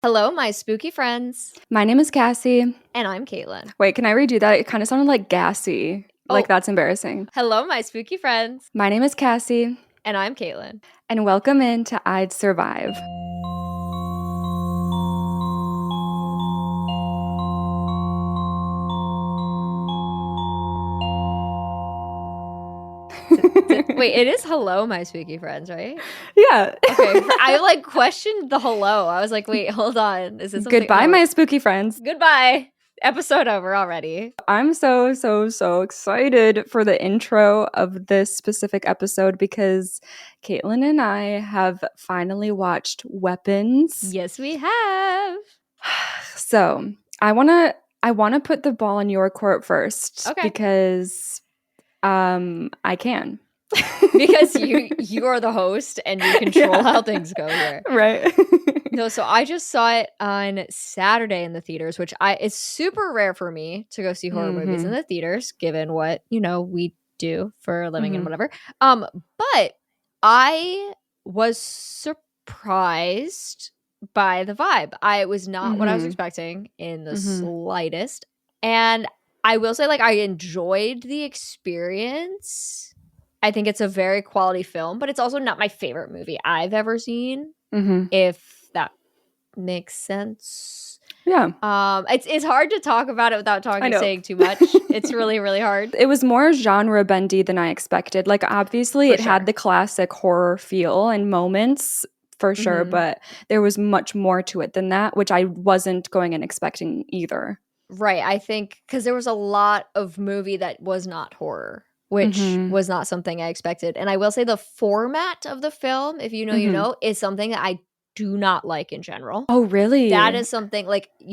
Hello, my spooky friends. My name is Cassie. And I'm Caitlin. Wait, can I redo that? It kind of sounded like gassy. Like that's embarrassing. Hello, my spooky friends. My name is Cassie. And I'm Caitlin. And welcome in to I'd Survive. Wait, it is hello, my spooky friends, right? Yeah. Okay. I questioned the hello. I was like, wait, hold on. Is this something? Goodbye, my spooky friends. Goodbye. Episode over already. I'm so excited for the intro of this specific episode because Caitlin and I have finally watched Weapons. Yes, we have. So I wanna put the ball in your court first. Okay. Because I can. Because you are the host and you control how things go here. Right. No, so I just saw it on Saturday in the theaters, which it's super rare for me to go see horror movies in the theaters, given what, we do for a living and whatever. But I was surprised by the vibe. I was not what I was expecting in the slightest. And I will say, I enjoyed the experience. I think it's a very quality film, but it's also not my favorite movie I've ever seen, if that makes sense. Yeah. It's hard to talk about it without saying too much. It's really, really hard. It was more genre bendy than I expected. Obviously, it had the classic horror feel and moments, for sure, but there was much more to it than that, which I wasn't going in expecting either. Right. I think because there was a lot of movie that was not horror, which was not something I expected. And I will say the format of the film, if you know, you know, is something that I do not like in general. Oh, really? That is something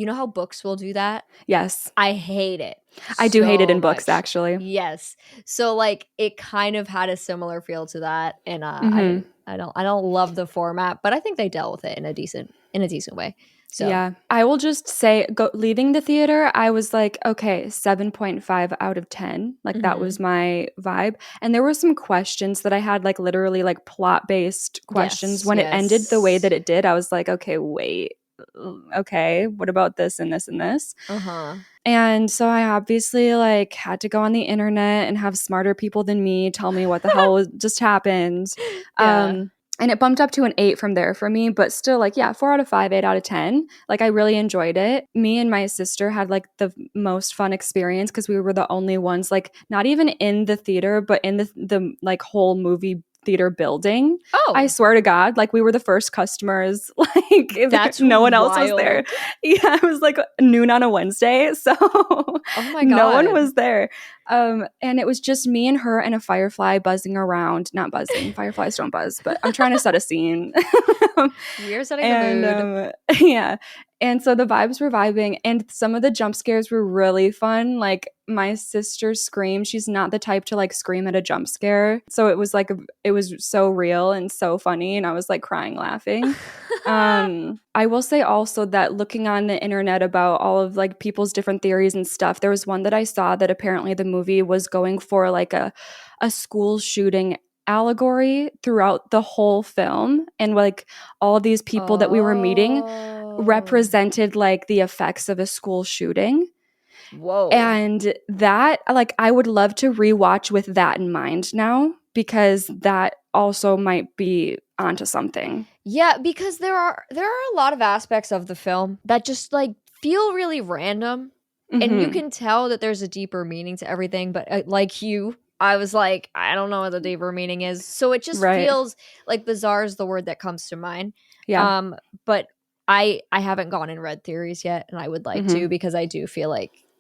how books will do that? Yes. I hate it. I do hate it in books, actually. Yes. So it kind of had a similar feel to that. And I don't love the format, but I think they dealt with it in a decent way. So. Yeah, I will just say, leaving the theater, I was like, okay, 7.5 out of 10. That was my vibe. And there were some questions that I had, literally plot-based questions. When it ended the way that it did, I was like, okay, wait. Okay, what about this and this and this? And so I obviously had to go on the internet and have smarter people than me tell me what the hell just happened. Yeah. And it bumped up to an 8 from there for me, but still 4 out of 5, 8 out of 10. I really enjoyed it. Me and my sister had the most fun experience because we were the only ones, not even in the theater, but in the whole movie theater building. Oh, I swear to God, we were the first customers. That's no one else wild. was there. Yeah, it was noon on a Wednesday, so oh my God, no one was there. And it was just me and her and a firefly buzzing around. Not buzzing. Fireflies don't buzz, but I'm trying to set a scene. We're setting the mood. Yeah. And so the vibes were vibing, and some of the jump scares were really fun. My sister's scream, she's not the type to scream at a jump scare. So it was it was so real and so funny, and I was crying laughing. I will say also that looking on the internet about all of people's different theories and stuff, there was one that I saw that apparently the movie was going for a school shooting allegory throughout the whole film, and all of these people that we were meeting represented the effects of a school shooting. Whoa. And that I would love to rewatch with that in mind now, because that also might be onto something. Yeah, because there are a lot of aspects of the film that just feel really random, and you can tell that there's a deeper meaning to everything, but I was I don't know what the deeper meaning is. So it just feels bizarre is the word that comes to mind. Yeah. But I haven't gone and read theories yet, and I would like to, because I do feel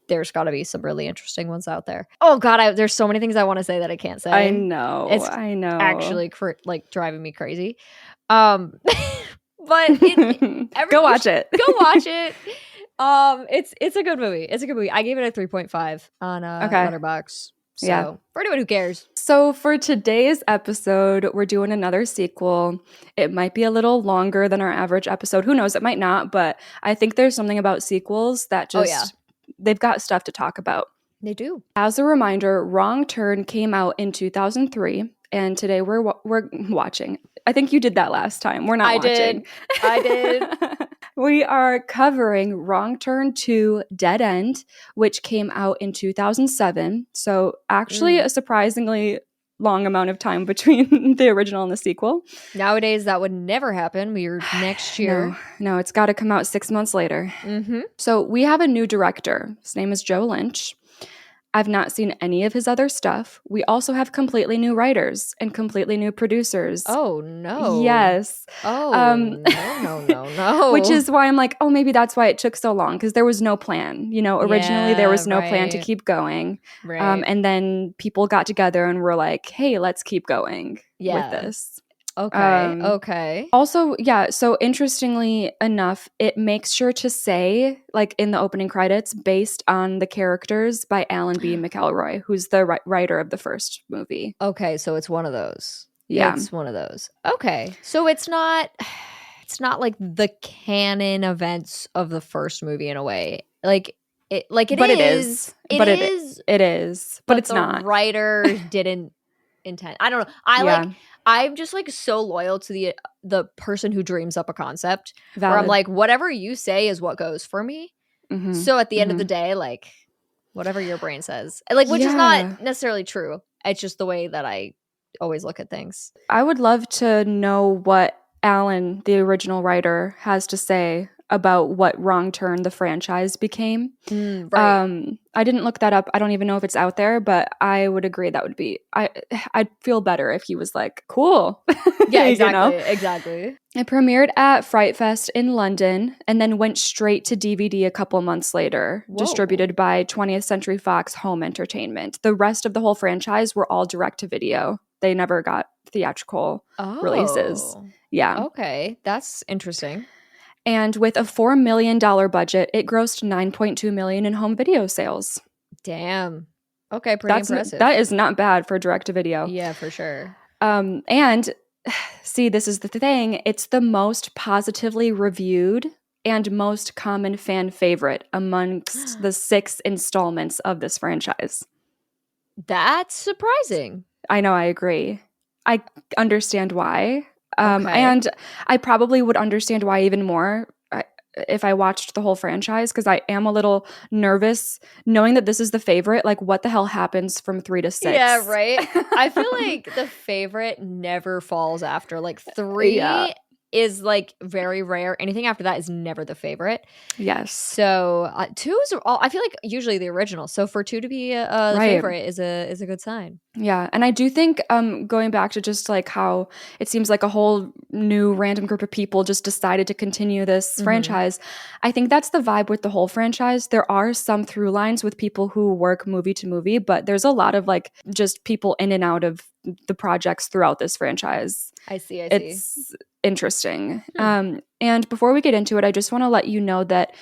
there's got to be some really interesting ones out there. Oh God, there's so many things I want to say that I can't say. I know. It's actually driving me crazy. But go watch it. Go watch it. It's a good movie. It's a good movie. I gave it a 3.5 on Letterboxd. So for anyone who cares. So for today's episode, we're doing another sequel. It might be a little longer than our average episode. Who knows? It might not, but I think there's something about sequels that just, they've got stuff to talk about. They do. As a reminder, Wrong Turn came out in 2003, and today we're watching. I think you did that last time. We're not watching. I did. We are covering Wrong Turn 2 Dead End, which came out in 2007. So actually a surprisingly long amount of time between the original and the sequel. Nowadays, that would never happen. We're next year. No, it's got to come out 6 months later. So we have a new director. His name is Joe Lynch. I've not seen any of his other stuff. We also have completely new writers and completely new producers. Oh, no. Yes. No. Which is why I'm like, oh, maybe that's why it took so long, because there was no plan. Originally there was no plan to keep going. Right. And then people got together and were like, hey, let's keep going with this. Okay. Also, so interestingly enough, it makes sure to say, like in the opening credits, based on the characters by Alan B. McElroy, who's the writer of the first movie. Okay, so it's one of those. Yeah. It's one of those. Okay. So it's not like the canon events of the first movie in a way. It is. But it's not. The writer didn't intend. I don't know. I'm just like so loyal to the person who dreams up a concept. Valid. Where I'm like, whatever you say is what goes for me. So at the end of the day, like whatever your brain says, which is not necessarily true. It's just the way that I always look at things. I would love to know what Alan, the original writer, has to say about what Wrong Turn the franchise became. Right. I didn't look that up. I don't even know if it's out there, but I would agree that would be I'd feel better if he was like, cool. Yeah, exactly. Exactly. It premiered at Fright Fest in London and then went straight to DVD a couple months later, distributed by 20th Century Fox Home Entertainment. The rest of the whole franchise were all direct to video. They never got theatrical releases. Yeah. Okay. That's interesting. And with a $4 million budget, it grossed $9.2 million in home video sales. Damn. Okay, pretty impressive. That is not bad for direct-to-video. Yeah, for sure. And see, this is the thing. It's the most positively reviewed and most common fan favorite amongst the 6 installments of this franchise. That's surprising. I know, I agree. I understand why. And I probably would understand why even more if I watched the whole franchise, because I am a little nervous knowing that this is the favorite. Like, what the hell happens from 3 to 6? Yeah, right. I feel like the favorite never falls after. Like 3 is like very rare. Anything after that is never the favorite. Yes. So 2 is all. I feel like usually the original. So for 2 to be a favorite is a good sign. Yeah, and I do think going back to just like how it seems like a whole new random group of people just decided to continue this franchise. I think that's the vibe with the whole franchise. There are some through lines with people who work movie to movie, but there's a lot of like just people in and out of the projects throughout this franchise. I see. It's interesting. And before we get into it, I just want to let you know that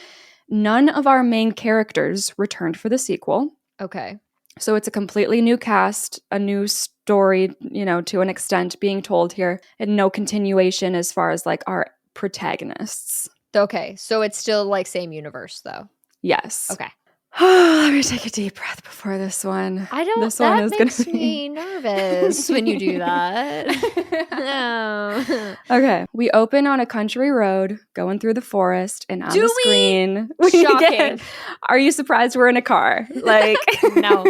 none of our main characters returned for the sequel. Okay. So it's a completely new cast, a new story, to an extent being told here, and no continuation as far as like our protagonists. Okay. So it's still like same universe though. Yes. Okay. Let me take a deep breath before this one. That makes me nervous when you do that. No. Okay. We open on a country road going through the forest, and on the screen Shocking. Are you surprised we're in a car? Like no.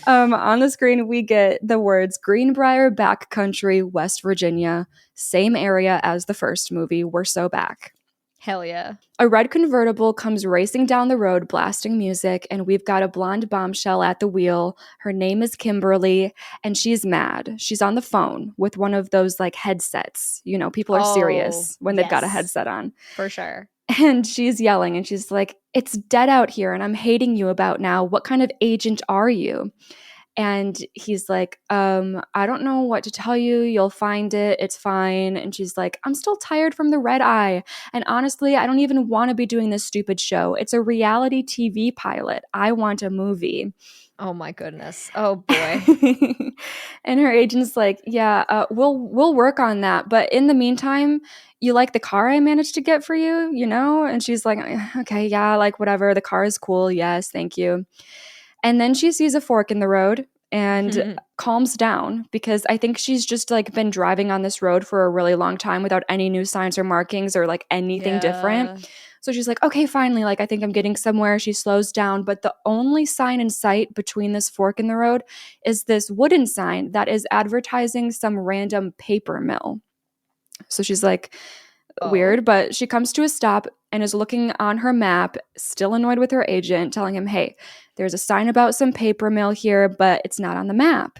On the screen we get the words Greenbrier Backcountry, West Virginia, same area as the first movie. We're so back. Hell yeah. A red convertible comes racing down the road, blasting music, and we've got a blonde bombshell at the wheel. Her name is Kimberly, and she's mad. She's on the phone with one of those like headsets. People are serious when they've got a headset on. For sure. And she's yelling, and she's like, "It's dead out here, and I'm hating you about now. What kind of agent are you?" And he's like, I don't know what to tell you. You'll find it. It's fine. And she's like, I'm still tired from the red eye. And honestly, I don't even want to be doing this stupid show. It's a reality TV pilot. I want a movie. Oh my goodness. Oh boy. And her agent's like, yeah, we'll work on that. But in the meantime, you like the car I managed to get for you, And she's like, okay, yeah, like whatever. The car is cool. Yes, thank you. And then she sees a fork in the road, and calms down because I think she's just like been driving on this road for a really long time without any new signs or markings or like anything different. So she's like, okay, finally, like I think I'm getting somewhere. She slows down, but the only sign in sight between this fork in the road is this wooden sign that is advertising some random paper mill. So she's like, weird, but she comes to a stop and is looking on her map, still annoyed with her agent, telling him, hey, there's a sign about some paper mill here, but it's not on the map.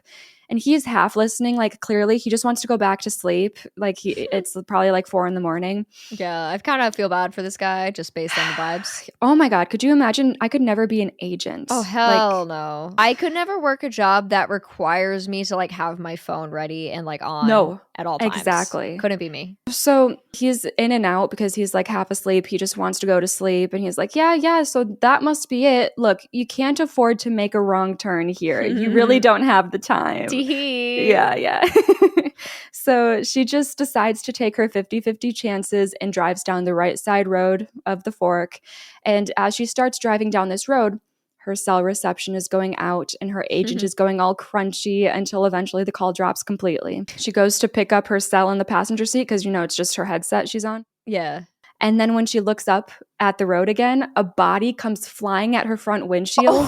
And he's half listening, like clearly he just wants to go back to sleep. Like it's probably like 4 a.m. Yeah, I kind of feel bad for this guy just based on the vibes. Oh my God, could you imagine? I could never be an agent. Oh, hell no. I could never work a job that requires me to like have my phone ready and like on at all times. Exactly. Couldn't be me. So he's in and out because he's like half asleep. He just wants to go to sleep. And he's like, yeah, so that must be it. Look, you can't afford to make a wrong turn here. You really don't have the time. Yeah. So she just decides to take her 50-50 chances and drives down the right side road of the fork. And as she starts driving down this road, her cell reception is going out and her agent is going all crunchy until eventually the call drops completely. She goes to pick up her cell in the passenger seat because, it's just her headset she's on. Yeah. And then when she looks up at the road again, a body comes flying at her front windshield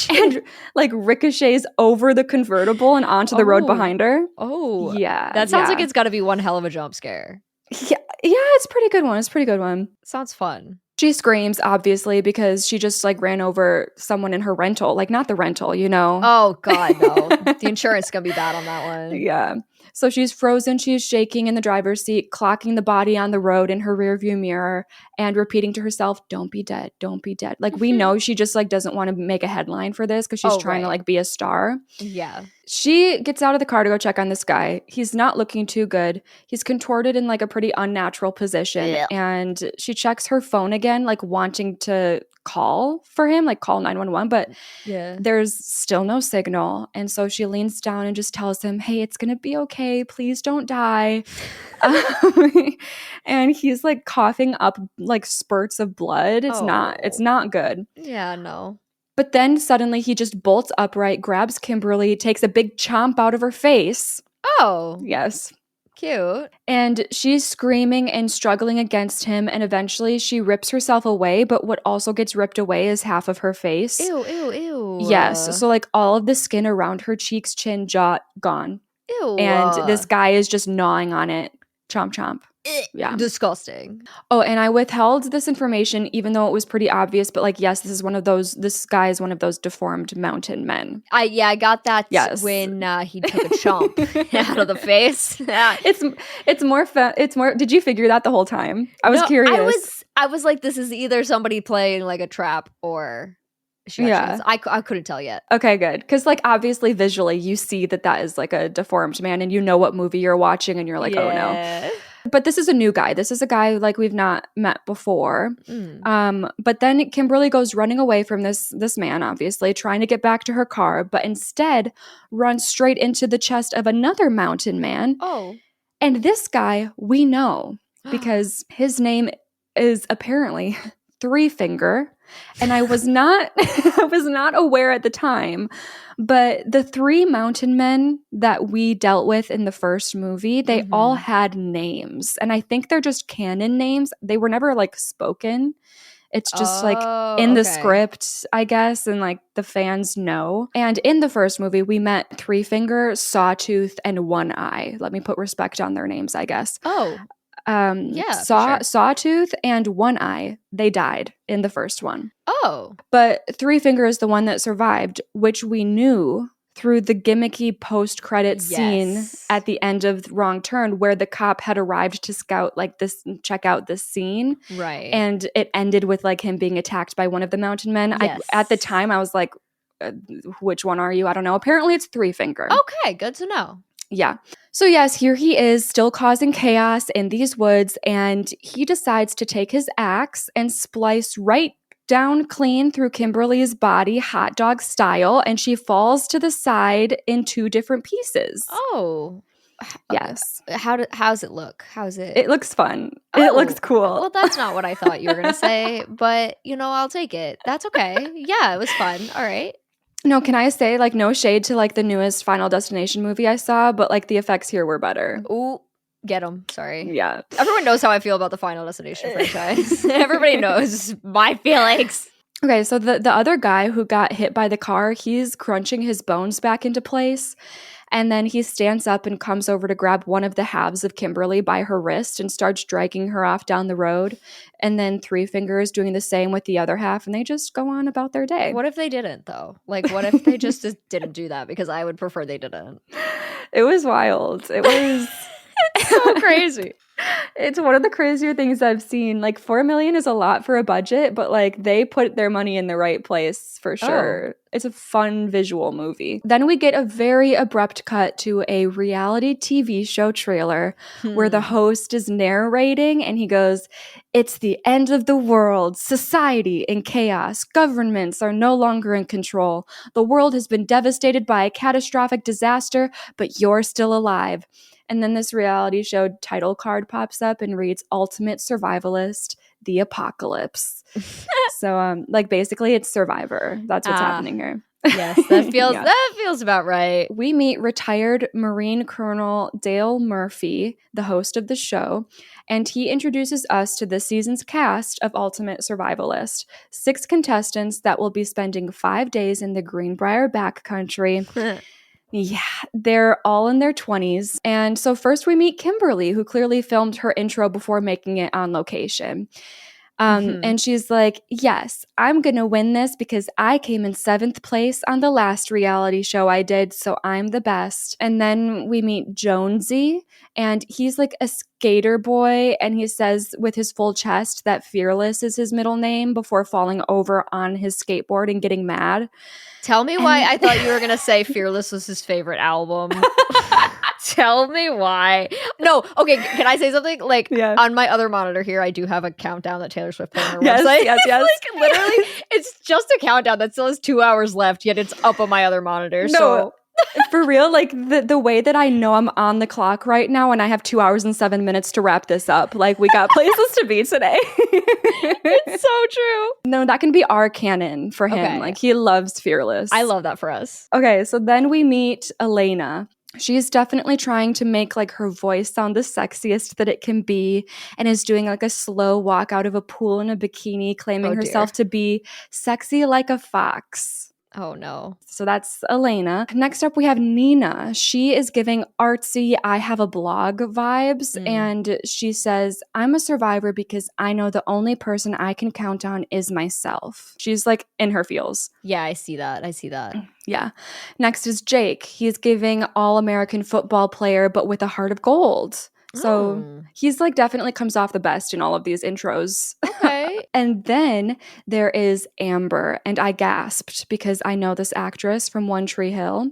and like ricochets over the convertible and onto the road behind her. Oh. Yeah. That sounds like it's got to be one hell of a jump scare. Yeah, it's a pretty good one. Sounds fun. She screams, obviously, because she just like ran over someone in her rental. Like not the rental, Oh, God, no. The insurance is going to be bad on that one. Yeah. So she's frozen. She's shaking in the driver's seat, clocking the body on the road in her rearview mirror and repeating to herself, don't be dead. Don't be dead. Like we know she just like doesn't want to make a headline for this because she's trying to like be a star. Yeah. She gets out of the car to go check on this guy. He's not looking too good. He's contorted in like a pretty unnatural position. And she checks her phone again, like wanting to call for him, like call 911, but there's still no signal. And so she leans down and just tells him, hey, it's gonna be okay, please don't die. And he's like coughing up like spurts of blood. It's not good. Yeah, no. But then suddenly he just bolts upright, grabs Kimberly, takes a big chomp out of her face. Oh. Yes. Cute. And she's screaming and struggling against him, and eventually she rips herself away, but what also gets ripped away is half of her face. Ew. Yes. So like all of the skin around her cheeks, chin, jaw, gone. Ew. And this guy is just gnawing on it. Chomp, chomp. Yeah. Disgusting. Oh, and I withheld this information even though it was pretty obvious, but like, yes, this guy is one of those deformed mountain men. I got that when he took a chomp out of the face. Yeah. It's more fun. It's more, did you figure that the whole time? I was curious. I was like, this is either somebody playing like a trap or I couldn't tell yet. Okay, good. Because like obviously visually you see that is like a deformed man and you know what movie you're watching and you're like, oh no. But this is a new guy. This is a guy like we've not met before. But then Kimberly goes running away from this man, obviously, trying to get back to her car, but instead runs straight into the chest of another mountain man. Oh. And this guy we know because his name is apparently Three Finger. And I was not aware at the time, but the 3 mountain men that we dealt with in the first movie, they all had names. And I think they're just canon names. They were never like spoken. It's just like in the script, I guess, and like the fans know. And in the first movie, we met Three Finger, Sawtooth, and One Eye. Let me put respect on their names, I guess. Oh. Sawtooth and One Eye, they died in the first one. Oh. But Three Finger is the one that survived, which we knew through the gimmicky post-credit scene at the end of Wrong Turn where the cop had arrived to check out this scene. Right. And it ended with like him being attacked by one of the mountain men. Yes. At the time, I was like, which one are you? I don't know. Apparently it's Three Finger. Okay, good to know. Yeah. So yes, here he is still causing chaos in these woods, and he decides to take his axe and splice right down clean through Kimberly's body, hot dog style, and she falls to the side in 2 different pieces. Oh. Yes. How's it look? How's it? It looks fun. It looks cool. Well, that's not what I thought you were going to say, but I'll take it. That's okay. Yeah, it was fun. All right. No, can I say, like, no shade to, like, the newest Final Destination movie I saw, but, like, the effects here were better. Ooh, get them. Sorry. Yeah. Everyone knows how I feel about the Final Destination franchise. Everybody knows my feelings. Okay, so the other guy who got hit by the car, he's crunching his bones back into place. And then he stands up and comes over to grab one of the halves of Kimberly by her wrist and starts dragging her off down the road. And then Three Fingers doing the same with the other half, and they just go on about their day. What if they didn't, though? Like, what if they just didn't do that? Because I would prefer they didn't. It was wild. It was so crazy. It's one of the crazier things I've seen. Like, $4 million is a lot for a budget, but like they put their money in the right place for sure. It's a fun visual movie. Then we get a very abrupt cut to a reality TV show trailer where the host is narrating and he goes, "It's the end of the world, society in chaos, governments are no longer in control. The world has been devastated by a catastrophic disaster, but you're still alive." And then this reality show title card pops up and reads Ultimate Survivalist, The Apocalypse. So, like, basically it's Survivor. That's what's happening here. Yes, that feels about right. We meet retired Marine Colonel Dale Murphy, the host of the show, and he introduces us to this season's cast of Ultimate Survivalist. 6 contestants that will be spending 5 days in the Greenbrier backcountry. Yeah, they're all in their 20s. And so first we meet Kimberly, who clearly filmed her intro before making it on location. And she's like, "Yes, I'm going to win this because I came in 7th place on the last reality show I did, so I'm the best." And then we meet Jonesy, and he's like a skater boy, and he says with his full chest that Fearless is his middle name before falling over on his skateboard and getting mad. Tell me why I thought you were going to say Fearless was his favorite album. Tell me why. No, okay, can I say something? Like, on my other monitor here, I do have a countdown that Taylor Swift put on her website. Yes. Like, literally, it's just a countdown that still has 2 hours left, yet it's up on my other monitor. No. So for real, like the way that I know I'm on the clock right now and I have 2 hours and 7 minutes to wrap this up. Like, we got places to be today. It's so true. No, that can be our canon for him. Okay. Like, he loves Fearless. I love that for us. Okay, so then we meet Elena. She's definitely trying to make like her voice sound the sexiest that it can be, and is doing like a slow walk out of a pool in a bikini, claiming herself to be sexy like a fox. Oh no. So that's Elena. Next up, we have Nina. She is giving artsy I have a blog vibes. And she says, "I'm a survivor because I know the only person I can count on is myself." She's like in her feels. Yeah, I see that. Yeah. Next is Jake. He's giving all-American football player, but with a heart of gold. So he's like definitely comes off the best in all of these intros. Okay. And then there is Amber, and I gasped because I know this actress from One Tree Hill.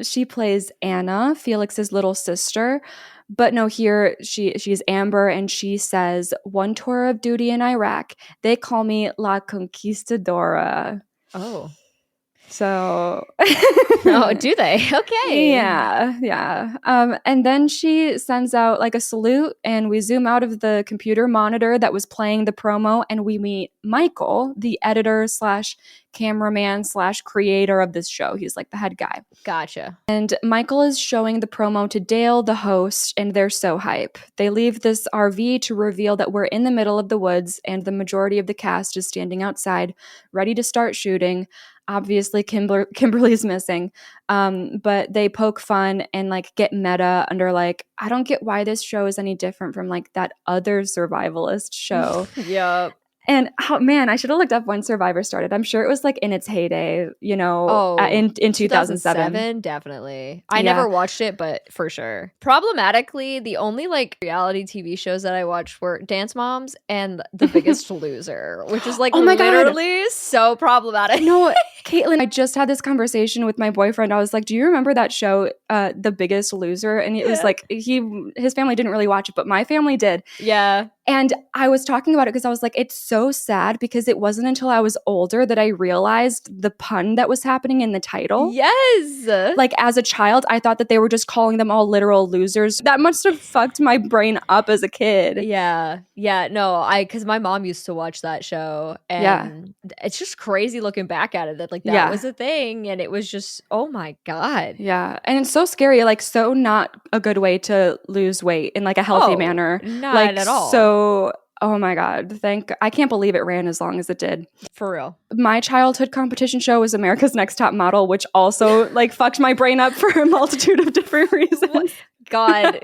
She plays Anna, Felix's little sister. But no, here she's Amber, and she says, "One tour of duty in Iraq. They call me La Conquistadora." Oh. So oh, do they? Okay. Yeah. And then she sends out like a salute, and we zoom out of the computer monitor that was playing the promo, and we meet Michael, the editor / cameraman / creator of this show. He's like the head guy. Gotcha. And Michael is showing the promo to Dale, the host, and they're so hype. They leave this RV to reveal that we're in the middle of the woods, and the majority of the cast is standing outside, ready to start shooting. Obviously, Kimberly's missing, but they poke fun and like get meta under like, I don't get why this show is any different from like that other survivalist show. Yep. And man, I should have looked up when Survivor started. I'm sure it was like in its heyday, you know, in 2007. Definitely. I never watched it, but for sure. Problematically, the only like reality TV shows that I watched were Dance Moms and The Biggest Loser, which is like literally so problematic. No, Caitlin, I just had this conversation with my boyfriend. I was like, "Do you remember that show, The Biggest Loser?" And it was like his family didn't really watch it, but my family did. Yeah. And I was talking about it because I was like, it's so sad because it wasn't until I was older that I realized the pun that was happening in the title. Yes. Like as a child, I thought that they were just calling them all literal losers. That must have fucked my brain up as a kid. Yeah. No, because my mom used to watch that show, and it's just crazy looking back at it that like that was a thing, and it was just, oh my God. Yeah. And it's so scary, like so not a good way to lose weight in like a healthy manner. Not like at all. So, oh my God. I can't believe it ran as long as it did. For real. My childhood competition show was America's Next Top Model, which also like fucked my brain up for a multitude of different reasons. God,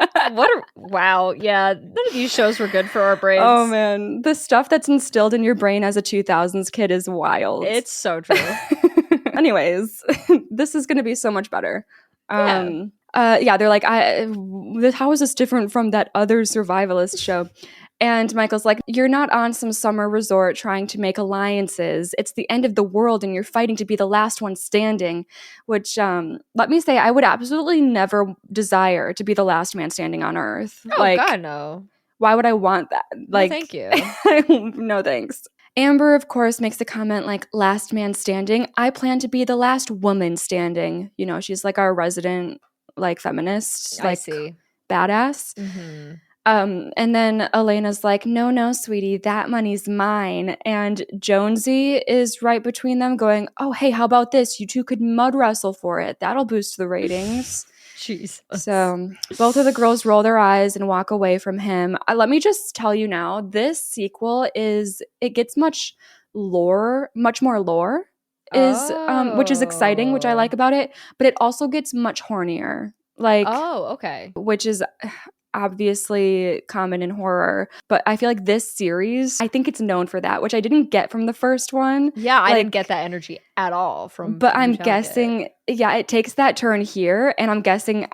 wow. Yeah, none of these shows were good for our brains. Oh man, the stuff that's instilled in your brain as a 2000s kid is wild. It's so true. Anyways, this is going to be so much better. They're like, how is this different from that other survivalist show? And Michael's like, you're not on some summer resort trying to make alliances. It's the end of the world and you're fighting to be the last one standing, which, let me say, I would absolutely never desire to be the last man standing on Earth. Oh, like, God, no. Why would I want that? Like, no, thank you. No, thanks. Amber, of course, makes a comment like, last man standing. I plan to be the last woman standing. You know, she's like our resident, like, feminist. Like, I see. Badass. Mm-hmm. And then Elena's like, no, sweetie, that money's mine. And Jonesy is right between them going, oh, hey, how about this? You two could mud wrestle for it. That'll boost the ratings. Jesus. So both of the girls roll their eyes and walk away from him. Let me just tell you now, this sequel it gets much more lore, which is exciting, which I like about it, but it also gets much hornier. Like, oh, okay. Which is obviously common in horror, but I feel like this series, I think it's known for that, which I didn't get from the first one. Yeah, I didn't get that energy at all from. But I'm guessing, it takes that turn here, and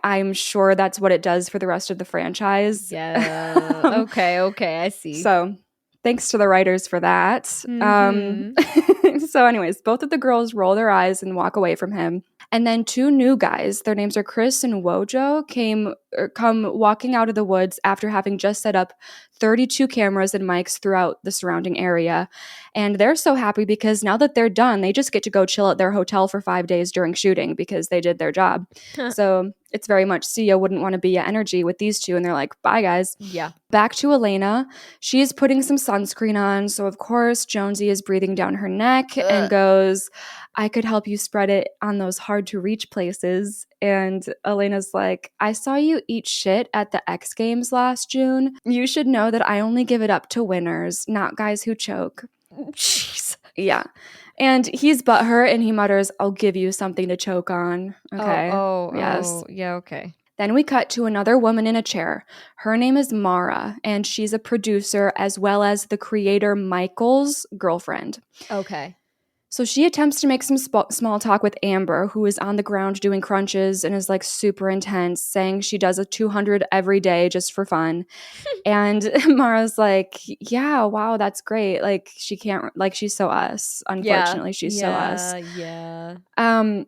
I'm sure that's what it does for the rest of the franchise. Yeah. Okay, I see. So thanks to the writers for that. Mm-hmm. So anyways, both of the girls roll their eyes and walk away from him. And then two new guys, their names are Chris and Wojo, come walking out of the woods after having just set up 32 cameras and mics throughout the surrounding area. And they're so happy because now that they're done, they just get to go chill at their hotel for 5 days during shooting because they did their job. So it's very much see ya, wouldn't want to be ya energy with these two. And they're like, bye, guys. Yeah. Back to Elena. She's putting some sunscreen on. So, of course, Jonesy is breathing down her neck and goes, I could help you spread it on those hard-to-reach places. And Elena's like, I saw you eat shit at the X Games last June. You should know that I only give it up to winners, not guys who choke. Jeez. Yeah. And he's butthurt and he mutters, I'll give you something to choke on. Okay. Yes. Yeah, okay. Then we cut to another woman in a chair. Her name is Mara, and she's a producer as well as the creator Michael's girlfriend. Okay. So she attempts to make some small talk with Amber, who is on the ground doing crunches and is like super intense, saying she does a 200 every day just for fun. And Mara's like, yeah, wow, that's great. Like she can't, like she's so us. Unfortunately, she's so us. Yeah.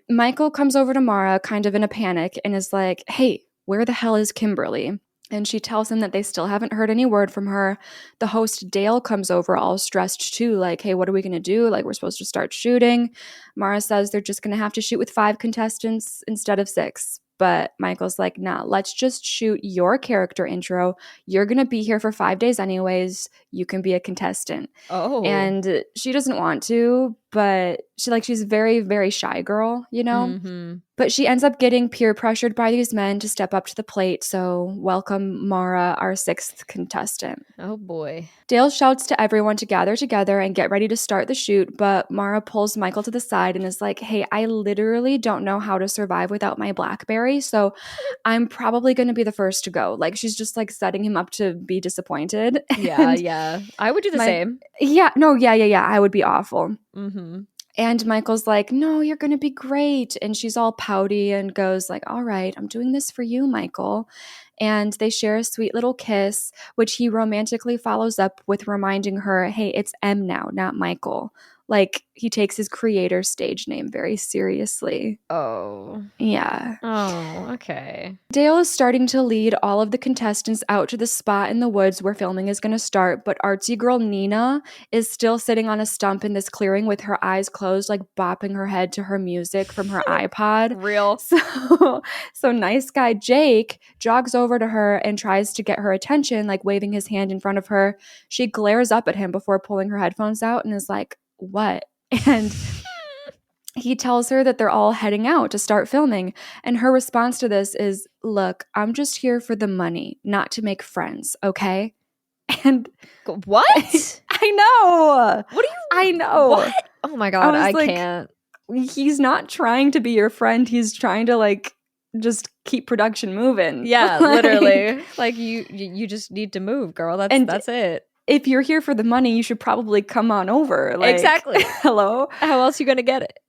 Michael comes over to Mara kind of in a panic and is like, hey, where the hell is Kimberly? And she tells him that they still haven't heard any word from her. The host, Dale, comes over all stressed too, like, hey, what are we going to do? Like, we're supposed to start shooting. Mara says they're just going to have to shoot with 5 contestants instead of 6. But Michael's like, nah, let's just shoot your character intro. You're going to be here for 5 days anyways. You can be a contestant. Oh. And she doesn't want to, but she's a very, very shy girl, you know? Mm-hmm. But she ends up getting peer pressured by these men to step up to the plate. So welcome, Mara, our 6th contestant. Oh, boy. Dale shouts to everyone to gather together and get ready to start the shoot. But Mara pulls Michael to the side and is like, hey, I literally don't know how to survive without my BlackBerry. So I'm probably going to be the first to go. Like, she's just like setting him up to be disappointed. Yeah. I would do the same. Yeah. No, yeah. I would be awful. Mm-hmm. And Michael's like, no, you're going to be great. And she's all pouty and goes like, all right, I'm doing this for you, Michael. And they share a sweet little kiss, which he romantically follows up with reminding her, hey, it's M now, not Michael. Like, he takes his creator stage name very seriously. Oh. Yeah. Oh, okay. Dale is starting to lead all of the contestants out to the spot in the woods where filming is going to start, but artsy girl Nina is still sitting on a stump in this clearing with her eyes closed, like bopping her head to her music from her iPod. Real. So nice guy Jake jogs over to her and tries to get her attention, like waving his hand in front of her. She glares up at him before pulling her headphones out and is like, "What?" And he tells her that they're all heading out to start filming. And her response to this is, "Look, I'm just here for the money, not to make friends, okay?" And what? I know. What do you? I know. What? Oh my God, I like, can't. He's not trying to be your friend. He's trying to like just keep production moving. Yeah, literally. Like you just need to move, girl. That's it. If you're here for the money, you should probably come on over. Like, exactly. Hello. How else are you gonna get it?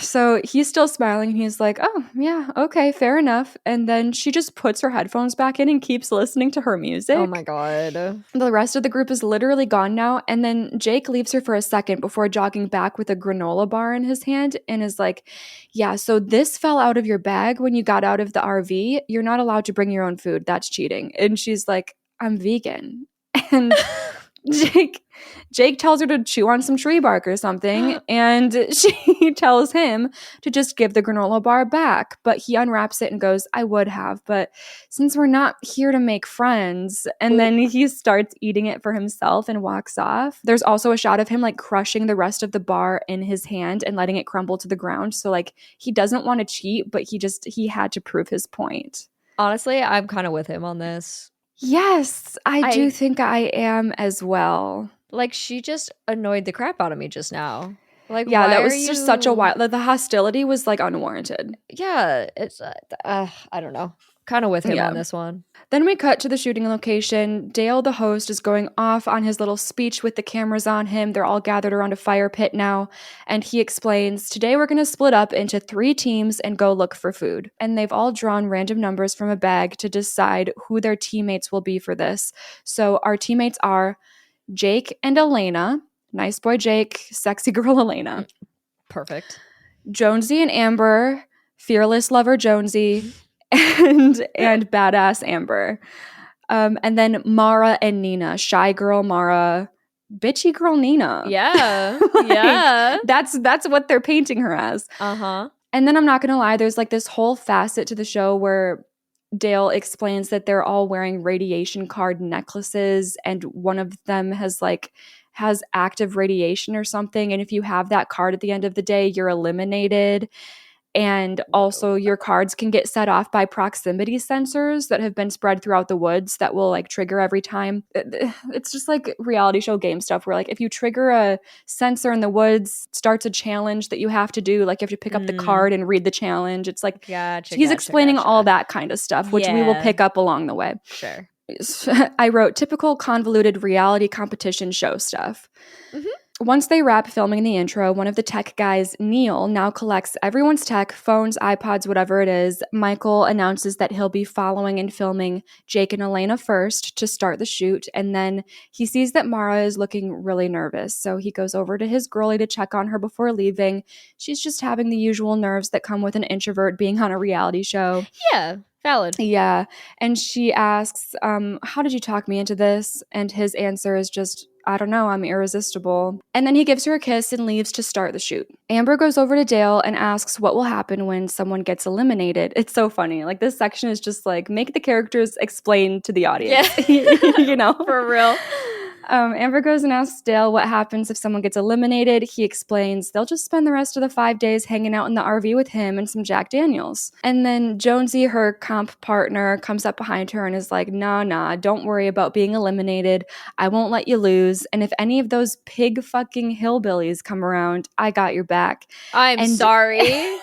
So he's still smiling and he's like, "Oh, yeah, okay, fair enough." And then she just puts her headphones back in and keeps listening to her music. Oh my God. The rest of the group is literally gone now. And then Jake leaves her for a second before jogging back with a granola bar in his hand and is like, "Yeah, so this fell out of your bag when you got out of the RV. You're not allowed to bring your own food. That's cheating." And she's like, "I'm vegan." And Jake tells her to chew on some tree bark or something, and she tells him to just give the granola bar back. But he unwraps it and goes, "I would have, but since we're not here to make friends." And then he starts eating it for himself and walks off. There's also a shot of him like crushing the rest of the bar in his hand and letting it crumble to the ground. So like he doesn't want to cheat, but he had to prove his point. Honestly, I'm kind of with him on this. Yes, I do think I am as well. Like, she just annoyed the crap out of me just now. Like, yeah, that was just such a wild. The hostility was like unwarranted. Yeah, it's I don't know. Kind of with him on this one. Then we cut to the shooting location. Dale, the host, is going off on his little speech with the cameras on him. They're all gathered around a fire pit now. And he explains, "Today we're going to split up into 3 teams and go look for food." And they've all drawn random numbers from a bag to decide who their teammates will be for this. So our teammates are Jake and Elena. Nice boy Jake, sexy girl Elena. Perfect. Jonesy and Amber, fearless lover Jonesy. and badass Amber. And then Mara and Nina, shy girl Mara, bitchy girl Nina. Yeah. Yeah. That's what they're painting her as. Uh-huh. And then I'm not gonna lie, there's like this whole facet to the show where Dale explains that they're all wearing radiation card necklaces, and one of them has active radiation or something. And if you have that card at the end of the day, you're eliminated. And also your cards can get set off by proximity sensors that have been spread throughout the woods that will like trigger every time. It's just like reality show game stuff where like if you trigger a sensor in the woods, it starts a challenge that you have to do. Like you have to pick up the card and read the challenge. It's like he's explaining all that kind of stuff, which we will pick up along the way. Sure. I wrote typical convoluted reality competition show stuff. Mm-hmm. Once they wrap filming the intro, one of the tech guys, Neil, now collects everyone's tech, phones, iPods, whatever it is. Michael announces that he'll be following and filming Jake and Elena first to start the shoot, and then he sees that Mara is looking really nervous, so he goes over to his girlie to check on her before leaving. She's just having the usual nerves that come with an introvert being on a reality show. Yeah. Valid. Yeah. And she asks, "How did you talk me into this?" And his answer is just, "I don't know, I'm irresistible." And then he gives her a kiss and leaves to start the shoot. Amber goes over to Dale and asks what will happen when someone gets eliminated. It's so funny. Like this section is just like, make the characters explain to the audience. Yeah. You know? For real. Amber goes and asks Dale what happens if someone gets eliminated. He explains they'll just spend the rest of the 5 days hanging out in the RV with him and some Jack Daniels. And then Jonesy, her comp partner, comes up behind her and is like, nah, don't worry about being eliminated. I won't let you lose. And if any of those pig fucking hillbillies come around, I got your back. I'm sorry.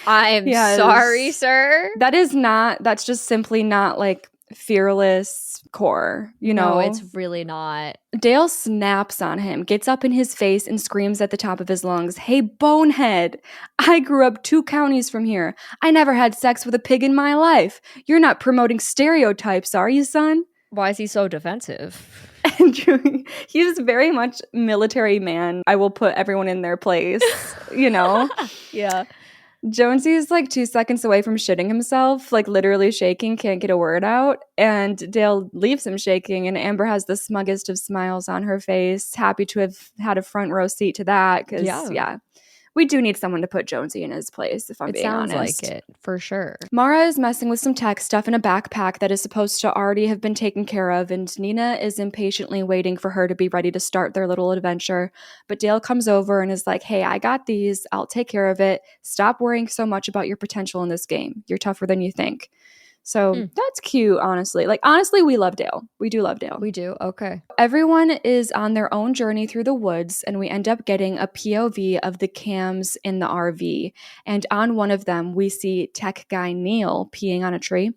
I'm sorry, sir. That's just simply not like fearless core, you know? No, it's really not. Dale snaps on him, gets up in his face, and screams at the top of his lungs, "Hey, bonehead! I grew up 2 counties from here. I never had sex with a pig in my life. You're not promoting stereotypes, are you, son?" Why is he so defensive? And he's very much military man. I will put everyone in their place, you know? Yeah. Jonesy's like 2 seconds away from shitting himself, like literally shaking, can't get a word out. And Dale leaves him shaking, and Amber has the smuggest of smiles on her face, happy to have had a front row seat to that. Because, yeah, we do need someone to put Jonesy in his place, if I'm being honest. It sounds like it, for sure. Mara is messing with some tech stuff in a backpack that is supposed to already have been taken care of, and Nina is impatiently waiting for her to be ready to start their little adventure. But Dale comes over and is like, hey, I got these. I'll take care of it. Stop worrying so much about your potential in this game. You're tougher than you think. So that's cute, honestly. Like, honestly, we love Dale. We do love Dale. We do? Okay. Everyone is on their own journey through the woods, and we end up getting a POV of the cams in the RV. And on one of them, we see tech guy Neil peeing on a tree.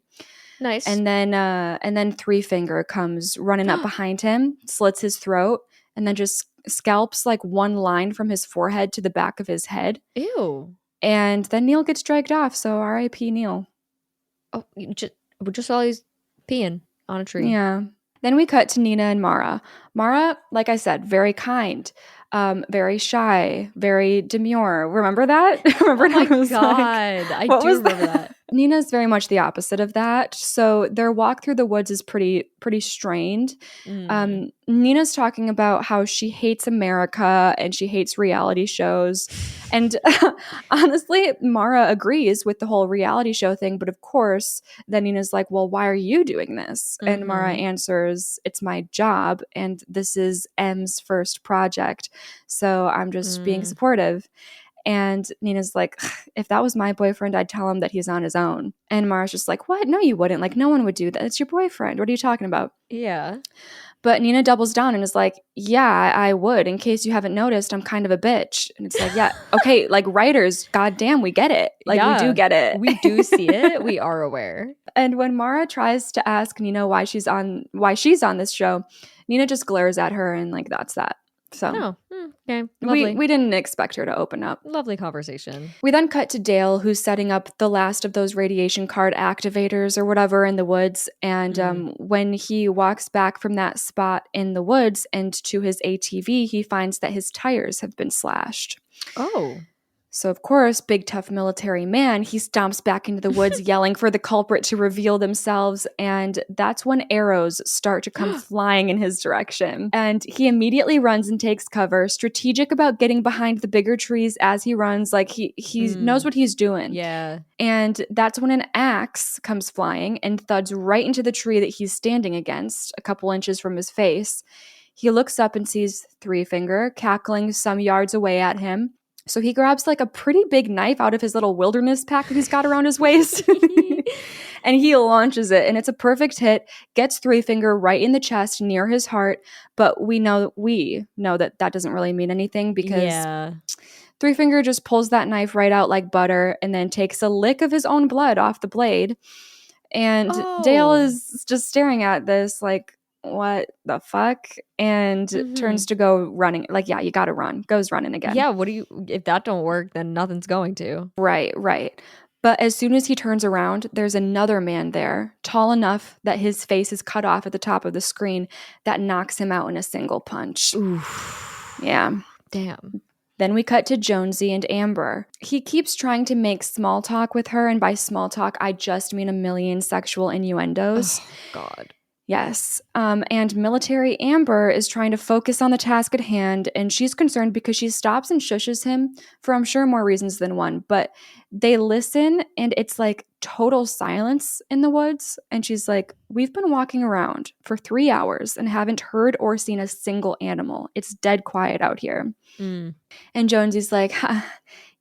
Nice. And then Three Finger comes running up behind him, slits his throat, and then just scalps like one line from his forehead to the back of his head. Ew. And then Neil gets dragged off, so R.I.P. Neil. Oh, just saw he's peeing on a tree. Yeah. Then we cut to Nina and Mara. Mara, like I said, very kind, very shy, very demure. Remember that? Remember? Oh my God. I do remember that. Nina's very much the opposite of that. So their walk through the woods is pretty strained. Nina's talking about how she hates America and she hates reality shows. And honestly, Mara agrees with the whole reality show thing. But of course, then Nina's like, well, why are you doing this? And Mara answers, it's my job. And this is M's first project. So I'm just being supportive. And Nina's like, if that was my boyfriend, I'd tell him that he's on his own. And Mara's just like, what? No, you wouldn't. Like, no one would do that. It's your boyfriend. What are you talking about? Yeah. But Nina doubles down and is like, yeah, I would. In case you haven't noticed, I'm kind of a bitch. And it's like, yeah, okay, like writers, goddamn, we get it. Like, we do get it. We do see it. We are aware. And when Mara tries to ask Nina why she's on this show, Nina just glares at her and like, that's that. So okay, lovely. We didn't expect her to open up. Lovely conversation. We then cut to Dale, who's setting up the last of those radiation card activators or whatever in the woods. And when he walks back from that spot in the woods and to his ATV, he finds that his tires have been slashed. Oh. So, of course, big, tough military man, he stomps back into the woods yelling for the culprit to reveal themselves. And that's when arrows start to come flying in his direction. And he immediately runs and takes cover, strategic about getting behind the bigger trees as he runs. Like, he knows what he's doing. Yeah. And that's when an axe comes flying and thuds right into the tree that he's standing against, a couple inches from his face. He looks up and sees Three Finger cackling some yards away at him. So he grabs like a pretty big knife out of his little wilderness pack that he's got around his waist and he launches it, and it's a perfect hit, gets Three Finger right in the chest near his heart. But we know that doesn't really mean anything because Three Finger just pulls that knife right out like butter and then takes a lick of his own blood off the blade. And Dale is just staring at this like, what the fuck? And turns to go running. Like, yeah, you gotta run. Goes running again. Yeah, if that don't work, then nothing's going to. Right. But as soon as he turns around, there's another man there, tall enough that his face is cut off at the top of the screen, that knocks him out in a single punch. Oof. Yeah. Damn. Then we cut to Jonesy and Amber. He keeps trying to make small talk with her, and by small talk, I just mean a million sexual innuendos. Oh, God. Yes. And military Amber is trying to focus on the task at hand, and she's concerned because she stops and shushes him for, I'm sure, more reasons than one. But they listen, and it's like total silence in the woods. And she's like, we've been walking around for 3 hours and haven't heard or seen a single animal. It's dead quiet out here. And Jonesy's like,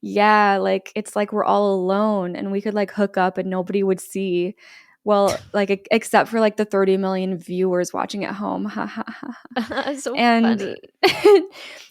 yeah, like it's like we're all alone and we could like hook up and nobody would see. Well, like except for like the 30 million viewers watching at home. So and funny.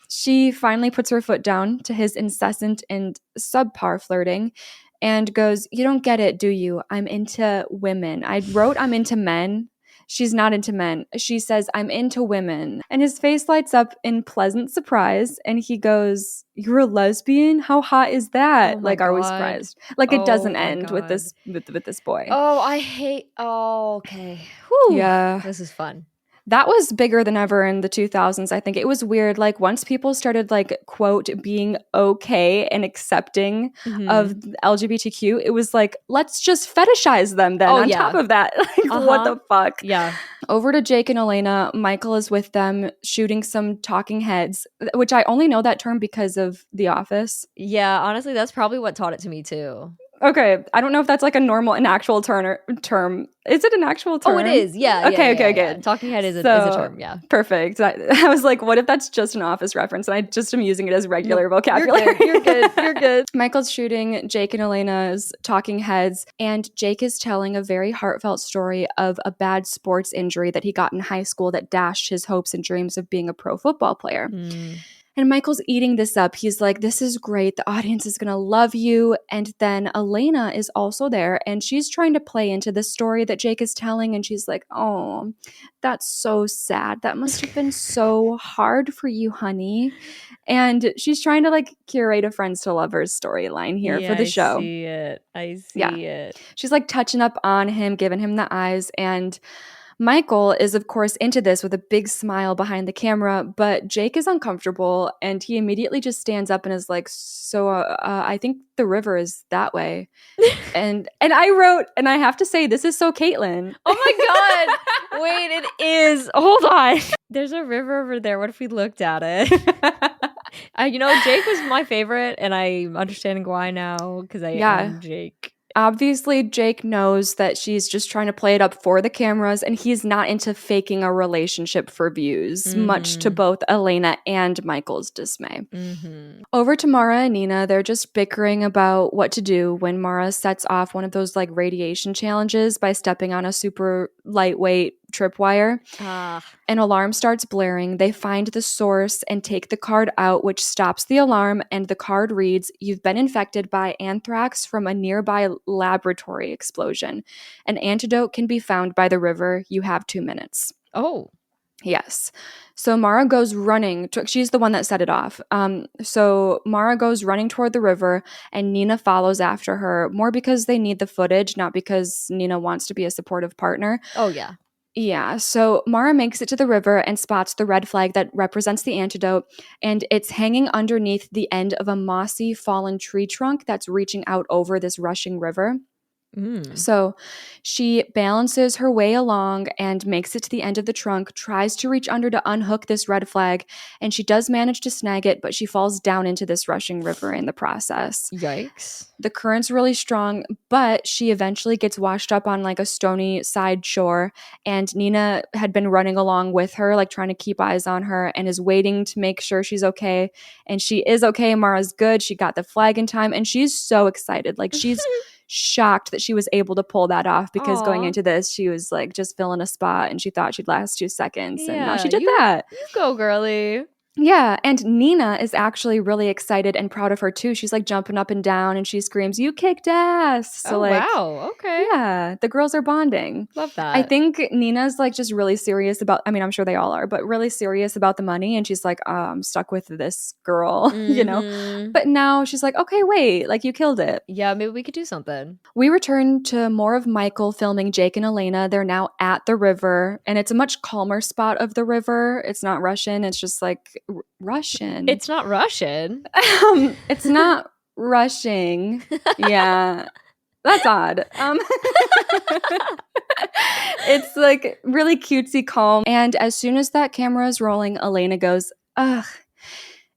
She finally puts her foot down to his incessant and subpar flirting and goes, you don't get it, do you? I'm into women. I wrote I'm into men. She's not into men. She says, I'm into women. And his face lights up in pleasant surprise. And he goes, you're a lesbian? How hot is that? Oh like, God. are we surprised? Like, it doesn't end God. with this boy. Oh, I hate. Oh, okay. Whew. Yeah. This is fun. That was bigger than ever in the 2000s. I think it was weird. Like once people started like, quote, being okay and accepting of LGBTQ, it was like, let's just fetishize them then on top of that. Like what the fuck? Yeah. Over to Jake and Elena. Michael is with them shooting some talking heads, which I only know that term because of The Office. Yeah, honestly, that's probably what taught it to me too. Okay, I don't know if that's like an actual term. Is it an actual term? Oh, it is. Yeah. Okay, yeah, good. Yeah. Talking head is a term. Yeah. Perfect. I was like, what if that's just an Office reference? And I just am using it as regular vocabulary. You're good. You're good. Michael's shooting Jake and Elena's talking heads, and Jake is telling a very heartfelt story of a bad sports injury that he got in high school that dashed his hopes and dreams of being a pro football player. And Michael's eating this up. He's like, this is great. The audience is going to love you. And then Elena is also there, and she's trying to play into the story that Jake is telling. And she's like, oh, that's so sad. That must have been so hard for you, honey. And she's trying to like curate a friends to lovers storyline here for the show. I see it. She's like touching up on him, giving him the eyes. And Michael is, of course, into this with a big smile behind the camera, but Jake is uncomfortable, and he immediately just stands up and is like, so I think the river is that way. and I wrote, and I have to say, this is so Caitlin. Oh my God. Wait, it is. Hold on. There's a river over there. What if we looked at it? Jake was my favorite, and I'm understanding why now because I am Jake. Obviously, Jake knows that she's just trying to play it up for the cameras, and he's not into faking a relationship for views, much to both Elena and Michael's dismay. Over to Mara and Nina. They're just bickering about what to do when Mara sets off one of those like radiation challenges by stepping on a super lightweight tripwire. An alarm starts blaring. They find the source and take the card out, which stops the alarm, and the card reads, "You've been infected by anthrax from a nearby laboratory explosion. An antidote can be found by the river. You have 2 minutes." Oh. Yes. So Mara goes running. She's the one that set it off. So Mara goes running toward the river, and Nina follows after her, more because they need the footage, not because Nina wants to be a supportive partner. Oh, yeah. Yeah, so Mara makes it to the river and spots the red flag that represents the antidote, and it's hanging underneath the end of a mossy fallen tree trunk that's reaching out over this rushing river. So she balances her way along and makes it to the end of the trunk, tries to reach under to unhook this red flag, and she does manage to snag it, but she falls down into this rushing river in the process. Yikes. The current's really strong, but she eventually gets washed up on like a stony side shore, and Nina had been running along with her, like trying to keep eyes on her, and is waiting to make sure she's okay. And she is okay. Mara's good. She got the flag in time, and she's so excited. Like she's shocked that she was able to pull that off, because going into this, she was like just filling a spot and she thought she'd last 2 seconds. And now she did that. You go, girly. Yeah, and Nina is actually really excited and proud of her too. She's like jumping up and down, and she screams, "You kicked ass!" So wow, okay. Yeah, the girls are bonding. Love that. I think Nina's like just really serious about, I mean, I'm sure they all are, but really serious about the money, and she's like, I'm stuck with this girl, you know? But now she's like, okay, wait, like you killed it. Yeah, maybe we could do something. We return to more of Michael filming Jake and Elena. They're now at the river, and it's a much calmer spot of the river. It's not Russian, it's just like Russian. It's not Russian. It's not rushing. Yeah. That's odd. It's like really cutesy calm. And as soon as that camera is rolling, Elena goes, "Ugh,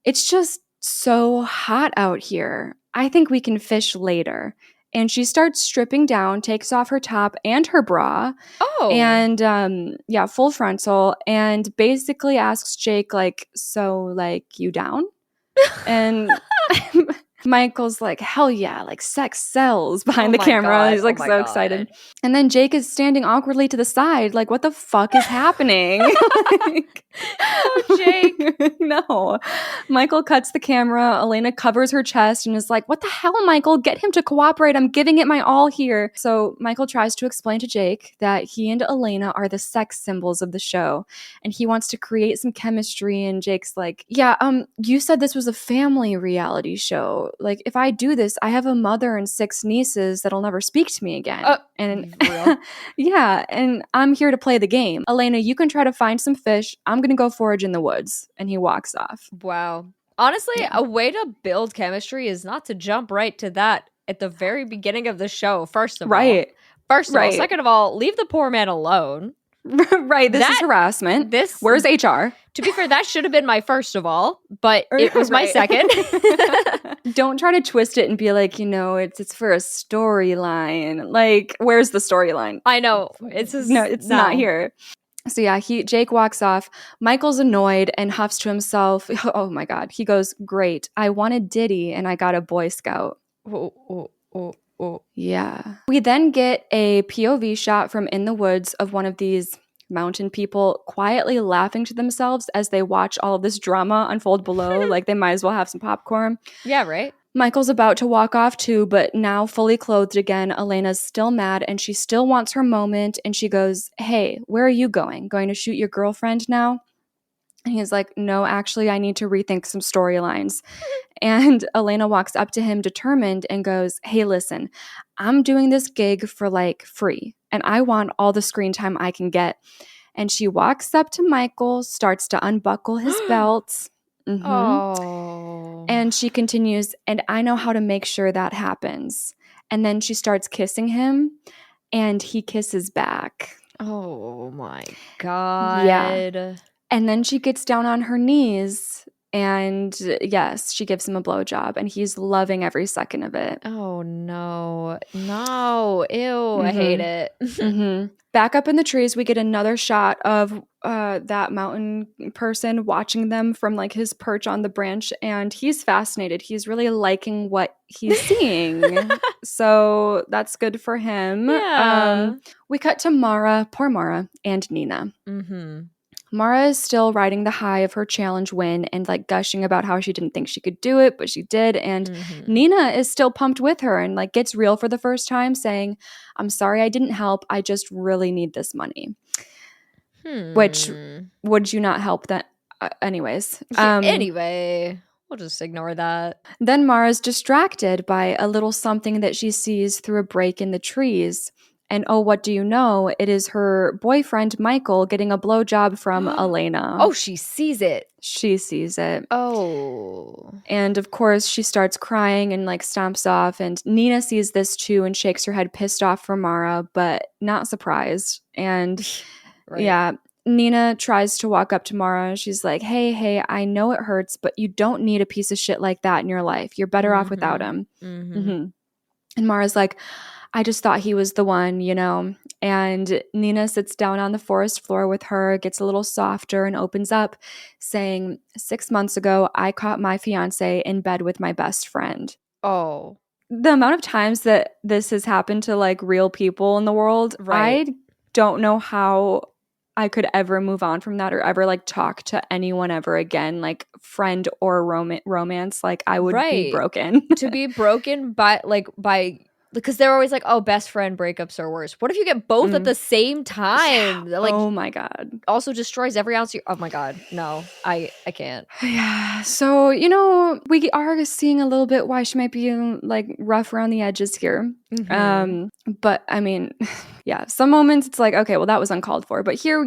it's just so hot out here. I think we can fish later." And she starts stripping down, takes off her top and her bra. Oh. And full frontal, and basically asks Jake, like, "So, like, you down?" And Michael's like, "Hell yeah, like sex sells," behind the camera. God. He's like so excited. And then Jake is standing awkwardly to the side, like, what the fuck is happening? Like, oh, Jake. No. Michael cuts the camera. Elena covers her chest and is like, "What the hell, Michael? Get him to cooperate. I'm giving it my all here." So Michael tries to explain to Jake that he and Elena are the sex symbols of the show, and he wants to create some chemistry. And Jake's like, "Yeah, you said this was a family reality show. like, if I do this, I have a mother and 6 nieces that'll never speak to me again. And real? yeah, and I'm here to play the game. Elena, you can try to find some fish. I'm going to go forage in the woods. And he walks off. Wow. Honestly, Yeah. a way to build chemistry is not to jump right to that at the very beginning of the show, first of all. Right. Second of all, leave the poor man alone. Right. This is harassment. Where's HR? To be fair, that should have been my first of all, but it was my second. Don't try to twist it and be like, it's for a storyline. Like, where's the storyline? I know. It's not here. So yeah, Jake walks off. Michael's annoyed and huffs to himself. Oh my God. He goes, great. I wanted Diddy and I got a Boy Scout. Oh. Yeah. We then get a POV shot from in the woods of one of these mountain people quietly laughing to themselves as they watch all of this drama unfold below. Like they might as well have some popcorn. Yeah, right. Michael's about to walk off too, but now fully clothed again, Elena's still mad and she still wants her moment. And she goes, hey, where are you going? Going to shoot your girlfriend now? And he's like, no, actually, I need to rethink some storylines. And Elena walks up to him determined and goes, hey, listen, I'm doing this gig for like free and I want all the screen time I can get. And she walks up to Michael, starts to unbuckle his belt. Mm-hmm. Oh. And she continues, and I know how to make sure that happens. And then she starts kissing him, and he kisses back. Oh my God. Yeah. And then she gets down on her knees, and yes, she gives him a blowjob, and he's loving every second of it. Oh no. No. Ew. Mm-hmm. I hate it. Mm-hmm. Back up in the trees, we get another shot of that mountain person watching them from like his perch on the branch, and he's fascinated. He's really liking what he's seeing. So that's good for him. Yeah. We cut to Mara, poor Mara, and Nina. Mm-hmm. Mara is still riding the high of her challenge win and like gushing about how she didn't think she could do it, but she did. And Nina is still pumped with her and like gets real for the first time, saying, I'm sorry I didn't help. I just really need this money. Which, would you not help that? Anyways. Anyway, we'll just ignore that. Then Mara's distracted by a little something that she sees through a break in the trees. And oh, what do you know? It is her boyfriend, Michael, getting a blowjob from Elena. Oh, she sees it. She sees it. Oh. And of course, she starts crying and like stomps off. And Nina sees this too and shakes her head pissed off for Mara, but not surprised. And yeah, Nina tries to walk up to Mara. She's like, hey, I know it hurts, but you don't need a piece of shit like that in your life. You're better off without him. And Mara's like, I just thought he was the one, And Nina sits down on the forest floor with her, gets a little softer and opens up, saying, 6 months ago, I caught my fiance in bed with my best friend. Oh. The amount of times that this has happened to like real people in the world, I don't know how I could ever move on from that or ever like talk to anyone ever again, like friend or romance. Like I would be broken. To be broken by because they're always like, oh, best friend breakups are worse. What if you get both at the same time? Yeah. Like, oh my God. Also destroys every ounce. Oh my God. No, I can't. Yeah. So, we are seeing a little bit why she might be like rough around the edges here. But I mean, yeah, some moments it's like, okay, well that was uncalled for. But here,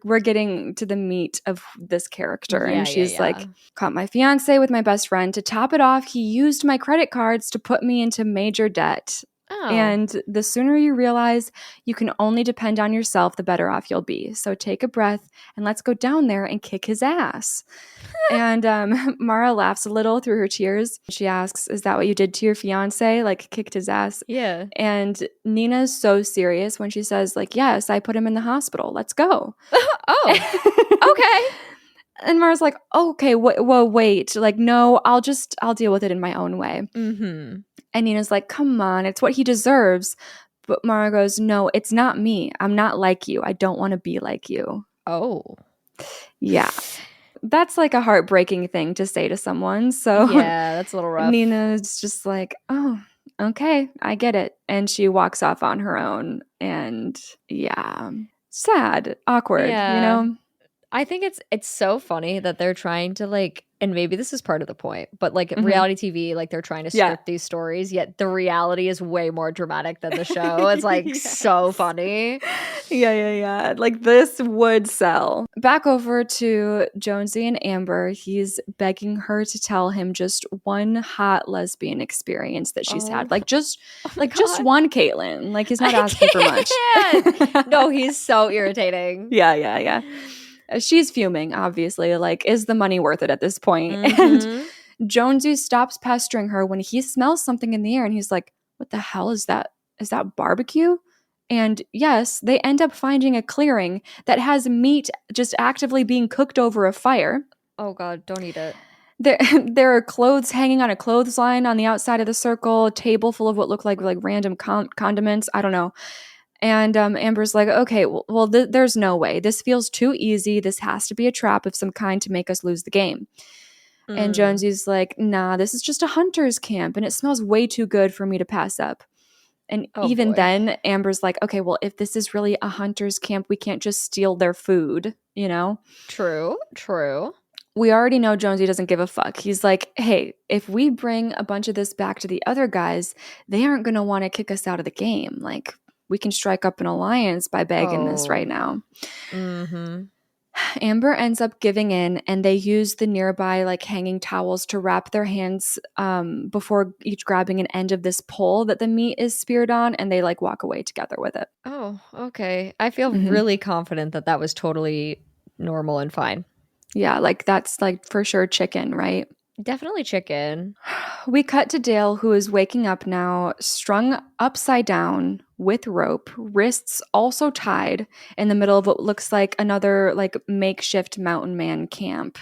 we're getting to the meat of this character. And she's like, caught my fiance with my best friend. To top it off, he used my credit cards to put me into major debt. Oh. And the sooner you realize you can only depend on yourself, the better off you'll be. So take a breath and let's go down there and kick his ass. And Mara laughs a little through her tears. She asks, is that what you did to your fiance? Like kicked his ass? Yeah. And Nina's so serious when she says like, yes, I put him in the hospital. Let's go. Oh, okay. And Mara's like, okay, wait. Like, no, I'll deal with it in my own way. And Nina's like, come on, it's what he deserves. But Mara goes, no, it's not me. I'm not like you. I don't want to be like you. Oh. Yeah. That's like a heartbreaking thing to say to someone. So yeah, that's a little rough. Nina's just like, oh, okay, I get it. And she walks off on her own. And yeah, sad, awkward, I think it's so funny that they're trying to like and maybe this is part of the point, but like reality TV, like they're trying to script these stories, yet the reality is way more dramatic than the show. It's like so funny. Yeah. Like this would sell. Back over to Jonesy and Amber. He's begging her to tell him just one hot lesbian experience that she's had. Like just one, Caitlin. Like he's not asking for much. No, he's so irritating. Yeah. She's fuming, obviously. Like, is the money worth it at this point? And Jonesy stops pestering her when he smells something in the air and he's like, what the hell is that? Is that barbecue? And yes, they end up finding a clearing that has meat just actively being cooked over a fire. Oh God, don't eat it. There are clothes hanging on a clothesline on the outside of the circle, a table full of what look like random condiments. I don't know. And Amber's like, okay, well there's no way. This feels too easy. This has to be a trap of some kind to make us lose the game. And Jonesy's like, nah, this is just a hunter's camp, and it smells way too good for me to pass up. And then Amber's like, okay, well, if this is really a hunter's camp, we can't just steal their food, you know? True. We already know Jonesy doesn't give a fuck. He's like, hey, if we bring a bunch of this back to the other guys, they aren't going to want to kick us out of the game. Like, we can strike up an alliance by begging this right now. Amber ends up giving in, and they use the nearby hanging towels to wrap their hands before each grabbing an end of this pole that the meat is speared on, and they walk away together with it. Oh, okay. I feel really confident that was totally normal and fine. Yeah, that's for sure chicken, right? Definitely chicken. We cut to Dale, who is waking up now, strung upside down with rope, wrists also tied, in the middle of what looks like another makeshift mountain man camp.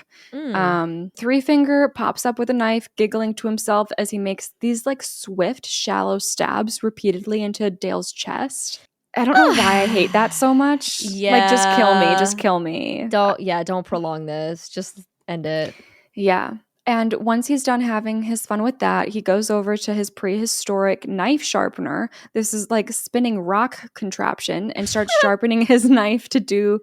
Three Finger pops up with a knife, giggling to himself as he makes these swift, shallow stabs repeatedly into Dale's chest. I don't know why I hate that so much. Yeah. Just kill me. Don't prolong this. Just end it. Yeah. And once he's done having his fun with that, he goes over to his prehistoric knife sharpener. This is spinning rock contraption, and starts sharpening his knife to do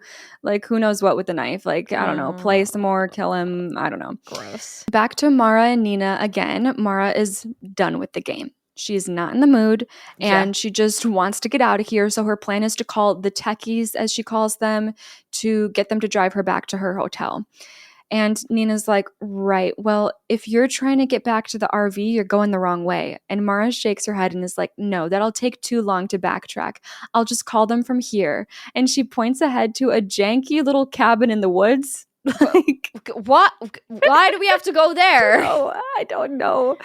who knows what with the knife. I don't know, play some more, kill him. I don't know. Gross. Back to Mara and Nina again. Mara is done with the game. She's not in the mood, and she just wants to get out of here. So her plan is to call the techies, as she calls them, to get them to drive her back to her hotel. And Nina's like, right, well, if you're trying to get back to the RV, you're going the wrong way. And Mara shakes her head and is like, no, that'll take too long to backtrack. I'll just call them from here. And she points ahead to a janky little cabin in the woods. What? Why do we have to go there? I don't know.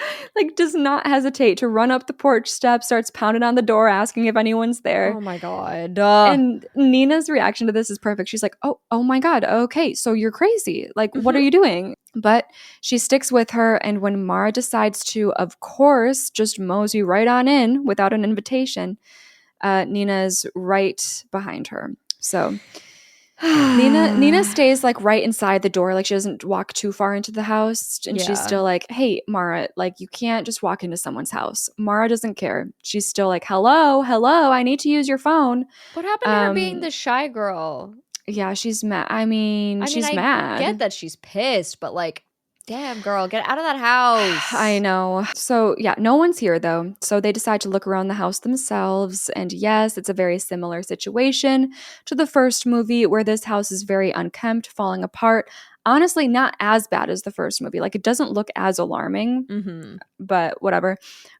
Does not hesitate to run up the porch steps, starts pounding on the door, asking if anyone's there. Oh my God. And Nina's reaction to this is perfect. She's like, oh my God. Okay, so you're crazy. What are you doing? But she sticks with her, and when Mara decides to, of course, just mosey right on in without an invitation, Nina's right behind her. So Nina stays right inside the door. She doesn't walk too far into the house, and she's still like, hey, Mara, you can't just walk into someone's house. Mara doesn't care. She's still like, hello, I need to use your phone. What happened to her being the shy girl? Yeah, she's mad. I mean, she's mad. I get that she's pissed, but damn, girl, get out of that house. I know. So, yeah, no one's here, though. So they decide to look around the house themselves. And yes, it's a very similar situation to the first movie, where this house is very unkempt, falling apart. Honestly, not as bad as the first movie. It doesn't look as alarming, but whatever.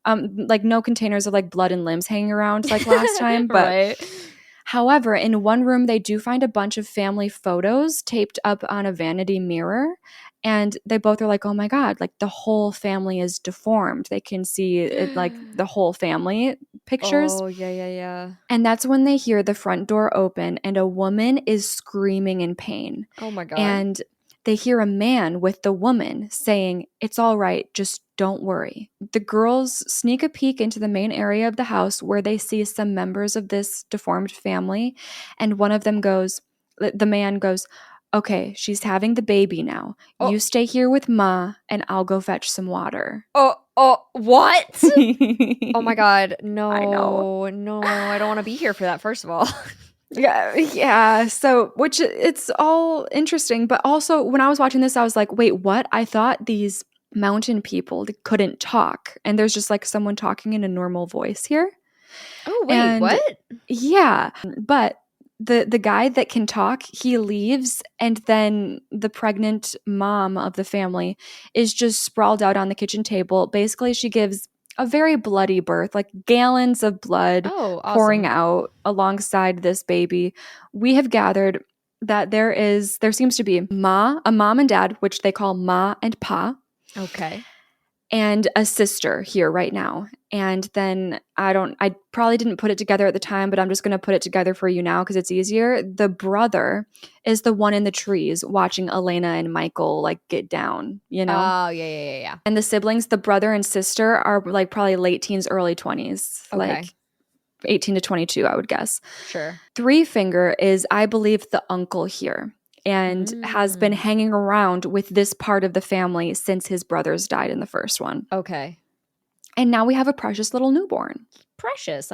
No containers of blood and limbs hanging around last time. But right. However, in one room, they do find a bunch of family photos taped up on a vanity mirror. And they both are like, oh my God, the whole family is deformed. They can see it, the whole family pictures. Oh, yeah. And that's when they hear the front door open, and a woman is screaming in pain. Oh my God. And they hear a man with the woman saying, it's all right, just don't worry. The girls sneak a peek into the main area of the house, where they see some members of this deformed family. And one of them the man goes, okay, she's having the baby now. Oh. You stay here with Ma, and I'll go fetch some water. Oh, what? Oh my God. No. I know. No, I don't want to be here for that, first of all. Yeah. So, which it's all interesting. But also, when I was watching this, I was like, wait, what? I thought these mountain people couldn't talk. And there's just like someone talking in a normal voice here. Oh, wait, And what? yeah, but the guy that can talk, he leaves, and then the pregnant mom of the family is just sprawled out on the kitchen table. Basically, she gives a very bloody birth, like gallons of blood Oh, pouring awesome. out alongside this baby. We have gathered that there seems to be a mom and dad, which they call ma and pa, Okay. and a sister here right now. And then I probably didn't put it together at the time, but I'm just going to put it together for you now because it's easier. The brother is the one in the trees watching Elena and Michael like get down, you know? Oh, yeah. And the siblings, the brother and sister are like probably late teens, early 20s, Okay. like 18 to 22, I would guess. Sure. Three Finger is, I believe, the uncle here and has been hanging around with this part of the family since his brothers died in the first one. Okay. And now we have a precious little newborn. Precious.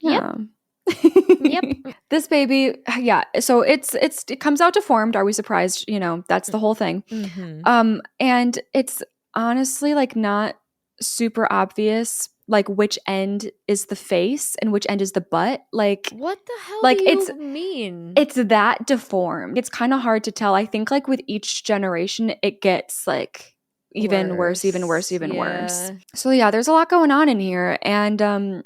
Yeah. Yep. This baby, yeah. So it comes out deformed. Are we surprised? You know, that's the whole thing. Mm-hmm. And it's honestly like not super obvious like which end is the face and which end is the butt. Like What the hell like do you mean? it's that deformed. It's kind of hard to tell. I think like with each generation it gets like even worse. Yeah. So yeah, there's a lot going on in here. And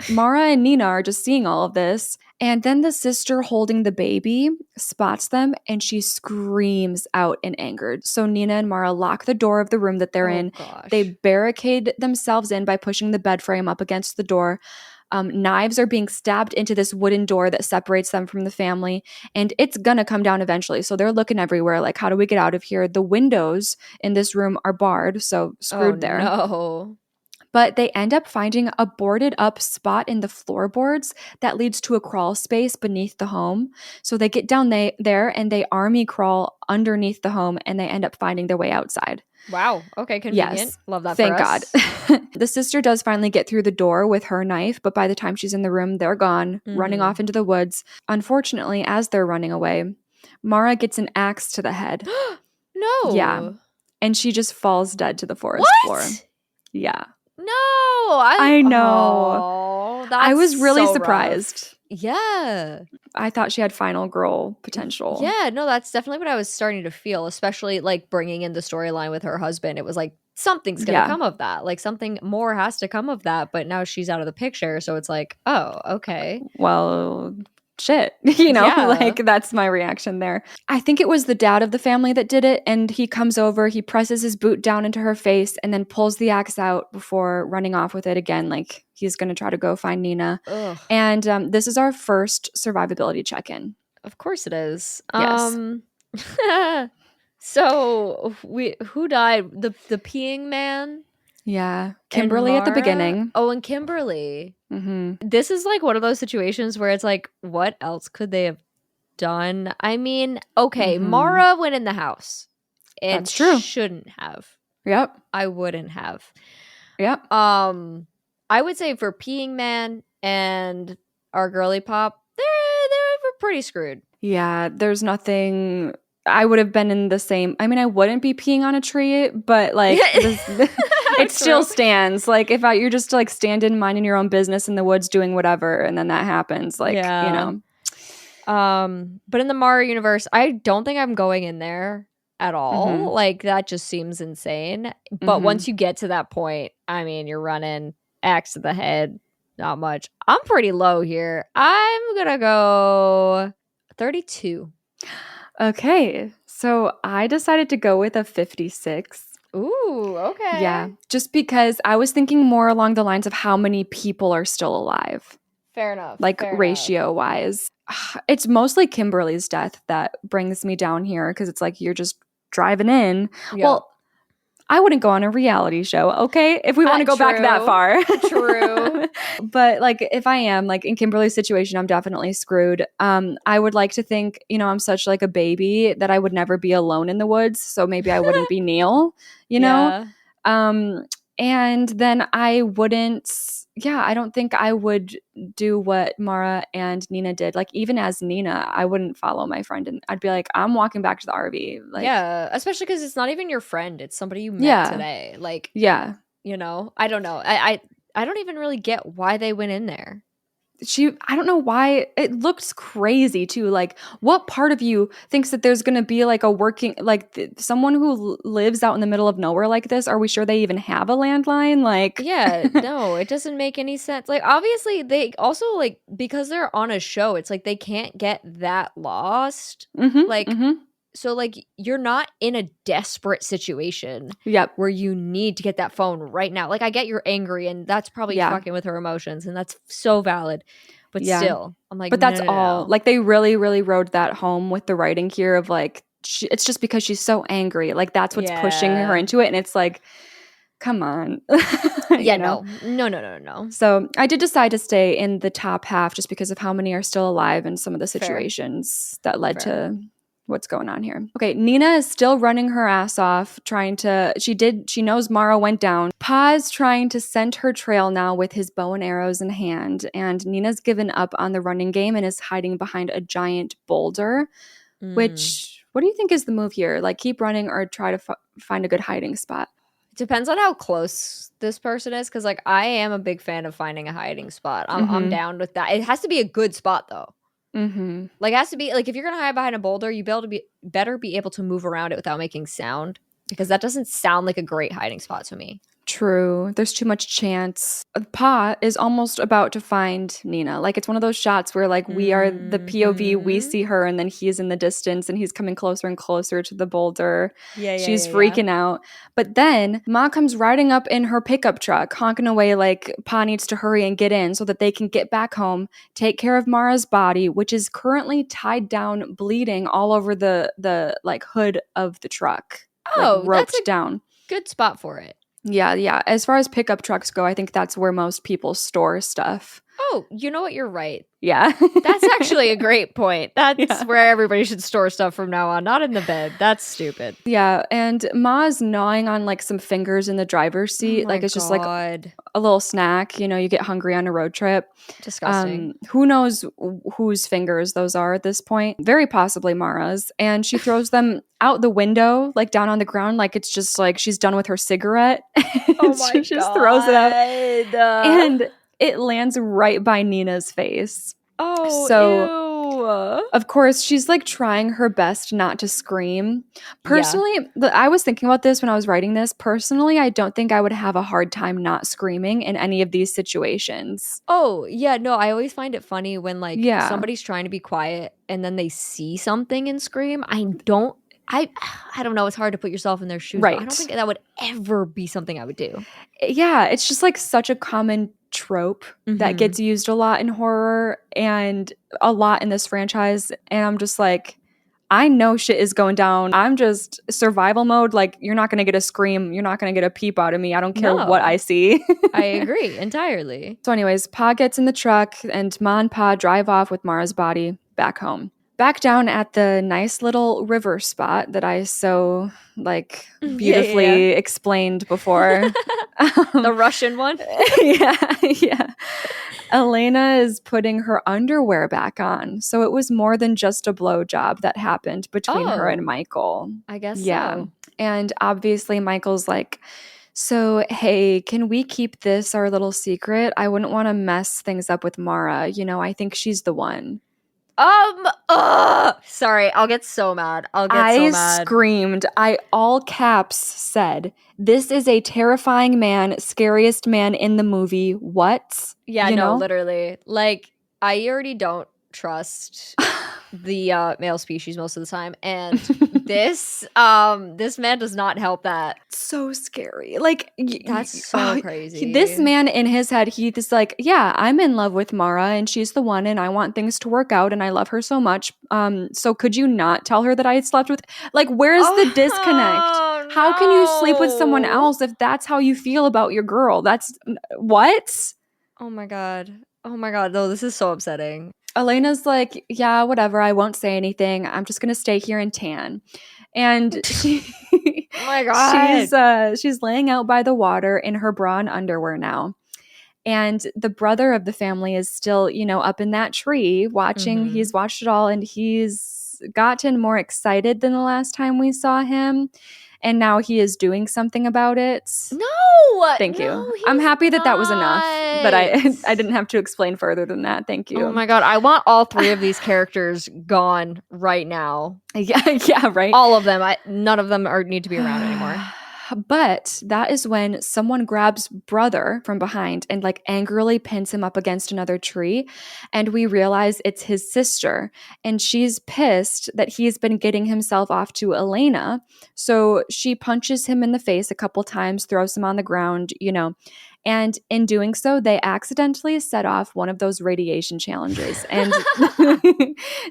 Mara and Nina are just seeing all of this. And then the sister holding the baby spots them and she screams out in anger. So Nina and Mara lock the door of the room that they're in. Gosh. They barricade themselves in by pushing the bed frame up against the door. Knives are being stabbed into this wooden door that separates them from the family, and it's gonna come down eventually. So they're looking everywhere, like, how do we get out of here? The windows in this room are barred, so screwed there. No. But they end up finding a boarded up spot in the floorboards that leads to a crawl space beneath the home. So they get down there and they army crawl underneath the home and they end up finding their way outside. Wow. Okay, convenient. Yes. Love that Thank for us. God. The sister does finally get through the door with her knife, but by the time she's in the room, they're gone, running off into the woods. Unfortunately, as they're running away, Mara gets an axe to the head. No. Yeah. And she just falls dead to the forest floor. Yeah. No. I know. Oh, I was really so surprised. Rough. Yeah. I thought she had final girl potential. Yeah, no, that's definitely what I was starting to feel, especially like bringing in the storyline with her husband. It was like something's going to come of that. Like something more has to come of that, but now she's out of the picture, so it's like, oh, okay. Well, shit, you know, like that's my reaction there. I think it was the dad of the family that did it, and he comes over, he presses his boot down into her face and then pulls the axe out before running off with it again, like he's going to try to go find Nina. Ugh. And this is our first survivability check-in. Of course it is. Yes. So who died? The peeing man? Yeah, Kimberly at the beginning. Oh, and Kimberly. Mm-hmm. This is like one of those situations where it's like, what else could they have done? I mean, okay, Mara went in the house. That's true. Shouldn't have. Yep. I wouldn't have. Yep. I would say for Peeing Man and our girly pop, they were pretty screwed. Yeah, there's nothing. I would have been in the same. I mean, I wouldn't be peeing on a tree, but like it still stands. Like if you're just like standing, minding your own business in the woods, doing whatever, and then that happens, like you know. But in the Mara universe, I don't think I'm going in there at all. Like that just seems insane. But once you get to that point, I mean, you're running axe to the head. Not much. I'm pretty low here. I'm gonna go 32. Okay, so I decided to go with a 56. Ooh, okay. Yeah, just because I was thinking more along the lines of how many people are still alive. Fair enough. Like ratio-wise. It's mostly Kimberly's death that brings me down here because it's like you're just driving in. Yep. Well, I wouldn't go on a reality show, okay? If we want to go back that far. True. But like if I am like in Kimberly's situation, I'm definitely screwed. I would like to think, you know, I'm such like a baby that I would never be alone in the woods. So maybe I wouldn't be Neil, you know? And then I wouldn't yeah, I don't think I would do what Mara and Nina did. Like, even as Nina, I wouldn't follow my friend, and I'd be like, I'm walking back to the RV. Like, yeah, especially because it's not even your friend; it's somebody you met yeah, today. Like, yeah. you know, I don't know. I don't even really get why they went in there. I don't know why it looks crazy too. Like, what part of you thinks that there's going to be like a working, like someone who lives out in the middle of nowhere like this? Are we sure they even have a landline? Like, Yeah, no, it doesn't make any sense. Like, obviously, they also, like, because they're on a show, it's like they can't get that lost. Like, so, like, you're not in a desperate situation Yep. where you need to get that phone right now. Like, I get you're angry, and that's probably Yeah. fucking with her emotions, and that's so valid. But Yeah. still, I'm like, But no, that's no, no, all. no. Like, they really, really rode that home with the writing here of like, it's just because she's so angry. Like, that's what's pushing her Yeah. into it. And it's like, come on. Yeah, You know? no. No, no, no, no, no. So I did decide to stay in the top half just because of how many are still alive and some of the Fair. situations that led Fair. to what's going on here. Okay, Nina is still running her ass off, she knows Mara went down. Pa's trying to scent her trail now with his bow and arrows in hand, and Nina's given up on the running game and is hiding behind a giant boulder, which, what do you think is the move here? Like, keep running or try to find a good hiding spot? Depends on how close this person is, because like I am a big fan of finding a hiding spot. I'm down with that. It has to be a good spot though. Like, it has to be like, if you're gonna hide behind a boulder, you better be able to move around it without making sound, because that doesn't sound like a great hiding spot to me. True. There's too much chance. Pa is almost about to find Nina. Like, it's one of those shots where, like, we are the POV, we see her, and then he's in the distance and he's coming closer and closer to the boulder. Yeah, She's freaking out. But then Ma comes riding up in her pickup truck, honking away like Pa needs to hurry and get in so that they can get back home, take care of Mara's body, which is currently tied down, bleeding all over the like hood of the truck. Oh, like, roped that's a down. good spot for it. Yeah. As far as pickup trucks go, I think that's where most people store stuff. Oh, you know what? You're right. Yeah. That's actually a great point. That's Yeah. where everybody should store stuff from now on, not in the bed. That's stupid. Yeah, and Ma's gnawing on like some fingers in the driver's seat. Oh like, it's just like God. a little snack. You know, you get hungry on a road trip. Disgusting. Who knows whose fingers those are at this point? Very possibly Mara's. And she throws them out the window, like down on the ground, like it's just like she's done with her cigarette. Oh my She just throws it out. God. And it lands right by Nina's face. Oh, so, ew. Of course, she's like trying her best not to scream. Personally, I was thinking about this when I was writing this. Personally, I don't think I would have a hard time not screaming in any of these situations. Oh, yeah, no, I always find it funny when like Yeah. somebody's trying to be quiet and then they see something and scream. I don't know, it's hard to put yourself in their shoes. Right. But I don't think that would ever be something I would do. Yeah, it's just like such a common trope that gets used a lot in horror and a lot in this franchise. And I'm just like, I know shit is going down. I'm just survival mode. Like, you're not going to get a scream. You're not going to get a peep out of me. I don't care what I see. I agree entirely. So anyways, Pa gets in the truck and Ma and Pa drive off with Mara's body back home. Back down at the nice little river spot that I so like beautifully explained before. The Russian one? Yeah. Elena is putting her underwear back on. So it was more than just a blowjob that happened between her and Michael. I guess so. And obviously Michael's like, so, hey, can we keep this our little secret? I wouldn't want to mess things up with Mara. You know, I think she's the one. Sorry, I'll get so mad. I screamed. I all caps said, "This is a terrifying man, scariest man in the movie." What? Yeah, no, literally. Like, I already don't trust the male species most of the time, and this man does not help that. So scary. Like, that's so crazy. This man in his head, he's like, yeah, I'm in love with Mara and she's the one and I want things to work out and I love her so much. So could you not tell her that I had slept with, like, where's the disconnect? How can you sleep with someone else if that's how you feel about your girl? That's what? Oh my God, no, this is so upsetting. Elena's like, yeah, whatever, I won't say anything. I'm just gonna stay here and tan. And she, oh my God, she's laying out by the water in her bra and underwear now. And the brother of the family is still, up in that tree watching. Mm-hmm. He's watched it all, and he's gotten more excited than the last time we saw him. And now he is doing something about it. No, Thank no, you. I'm happy that was enough. But I not. didn't have to explain further than that. Thank you. Oh my god, I want all 3 of these characters gone right now. Yeah, right. All of them. None of them need to be around anymore. But that is when someone grabs brother from behind and like angrily pins him up against another tree. And we realize it's his sister. And she's pissed that he's been getting himself off to Elena. So she punches him in the face a couple times, throws him on the ground, And in doing so, they accidentally set off one of those radiation challenges. And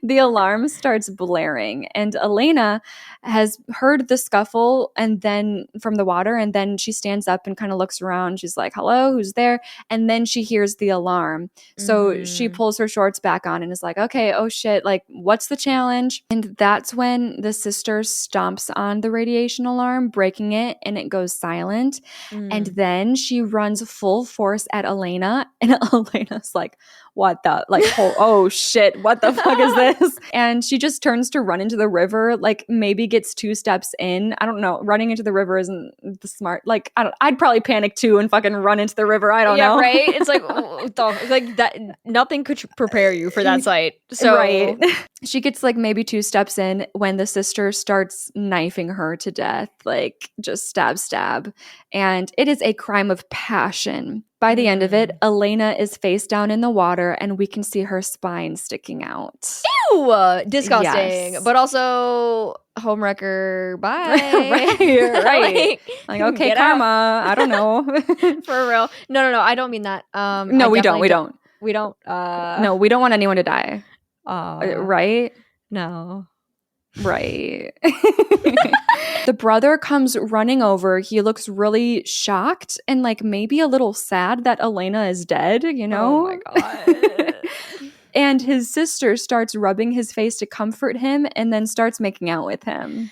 the alarm starts blaring. And Elena has heard the scuffle and then from the water. And then she stands up and kind of looks around. She's like, hello, who's there? And then she hears the alarm. So she pulls her shorts back on and is like, okay, oh shit, like what's the challenge? And that's when the sister stomps on the radiation alarm, breaking it, and it goes silent. And then she runs full force at Elena, and Elena's like, what the, like, oh shit, what the fuck is this? And she just turns to run into the river, like maybe gets 2 steps in. I don't know. Running into the river isn't the smart, like, I'd probably panic too and fucking run into the river. I don't know. Yeah, right? It's like, like that, nothing could prepare you for that sight. So right. She gets like maybe 2 steps in when the sister starts knifing her to death, like just stab. And it is a crime of passion. By the end of it, Elena is face down in the water and we can see her spine sticking out. Ew! Disgusting. Yes. But also homewrecker. Bye. right. Like, okay, karma. I don't know. For real. No. I don't mean that. No, we don't. We don't. No, we don't want anyone to die. Right? No. Right. The brother comes running over. He looks really shocked and like maybe a little sad that Elena is dead, Oh my god. And his sister starts rubbing his face to comfort him and then starts making out with him.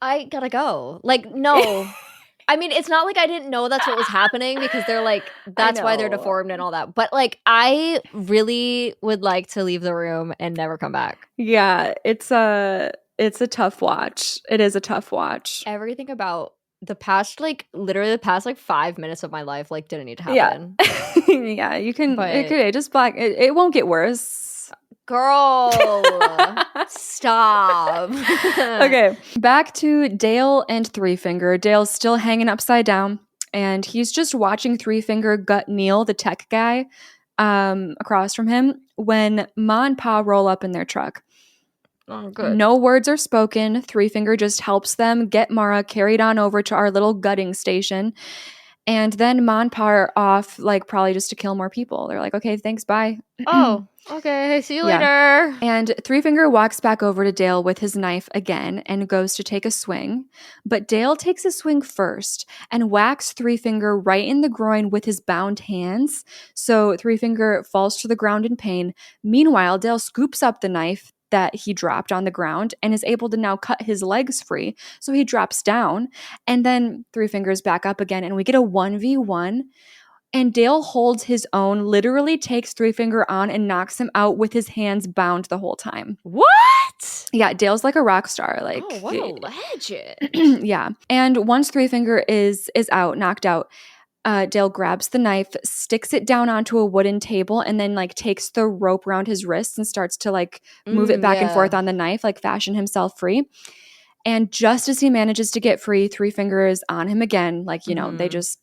I gotta go. Like, no. I mean, it's not like I didn't know that's what was happening because they're like, that's why they're deformed and all that. But like, I really would like to leave the room and never come back. Yeah, it's a tough watch. It is a tough watch. Everything about the past, like literally the past like 5 minutes of my life, like didn't need to happen. Yeah, you can. It just black. It won't get worse. Girl, stop. Okay, back to Dale and Three Finger. Dale's still hanging upside down, and he's just watching Three Finger gut Neil, the tech guy, across from him when Ma and Pa roll up in their truck. Oh, good. No words are spoken. Three Finger just helps them get Mara carried on over to our little gutting station. And then Ma and Pa are off, like, probably just to kill more people. They're like, okay, thanks, bye. Oh, okay, see you later. And Three Finger walks back over to Dale with his knife again and goes to take a swing. But Dale takes a swing first and whacks Three Finger right in the groin with his bound hands. So Three Finger falls to the ground in pain. Meanwhile, Dale scoops up the knife that he dropped on the ground and is able to now cut his legs free. So he drops down and then Three Fingers back up again and we get a 1v1 and Dale holds his own, literally takes Three Finger on and knocks him out with his hands bound the whole time. What? Yeah, Dale's like a rock star. Like, oh, what a legend. Yeah. And once Three Finger is out, knocked out, Dale grabs the knife, sticks it down onto a wooden table, and then like takes the rope around his wrists and starts to like move it back and forth on the knife, like fashion himself free. And just as he manages to get free, Three Finger is on him again. Like, they just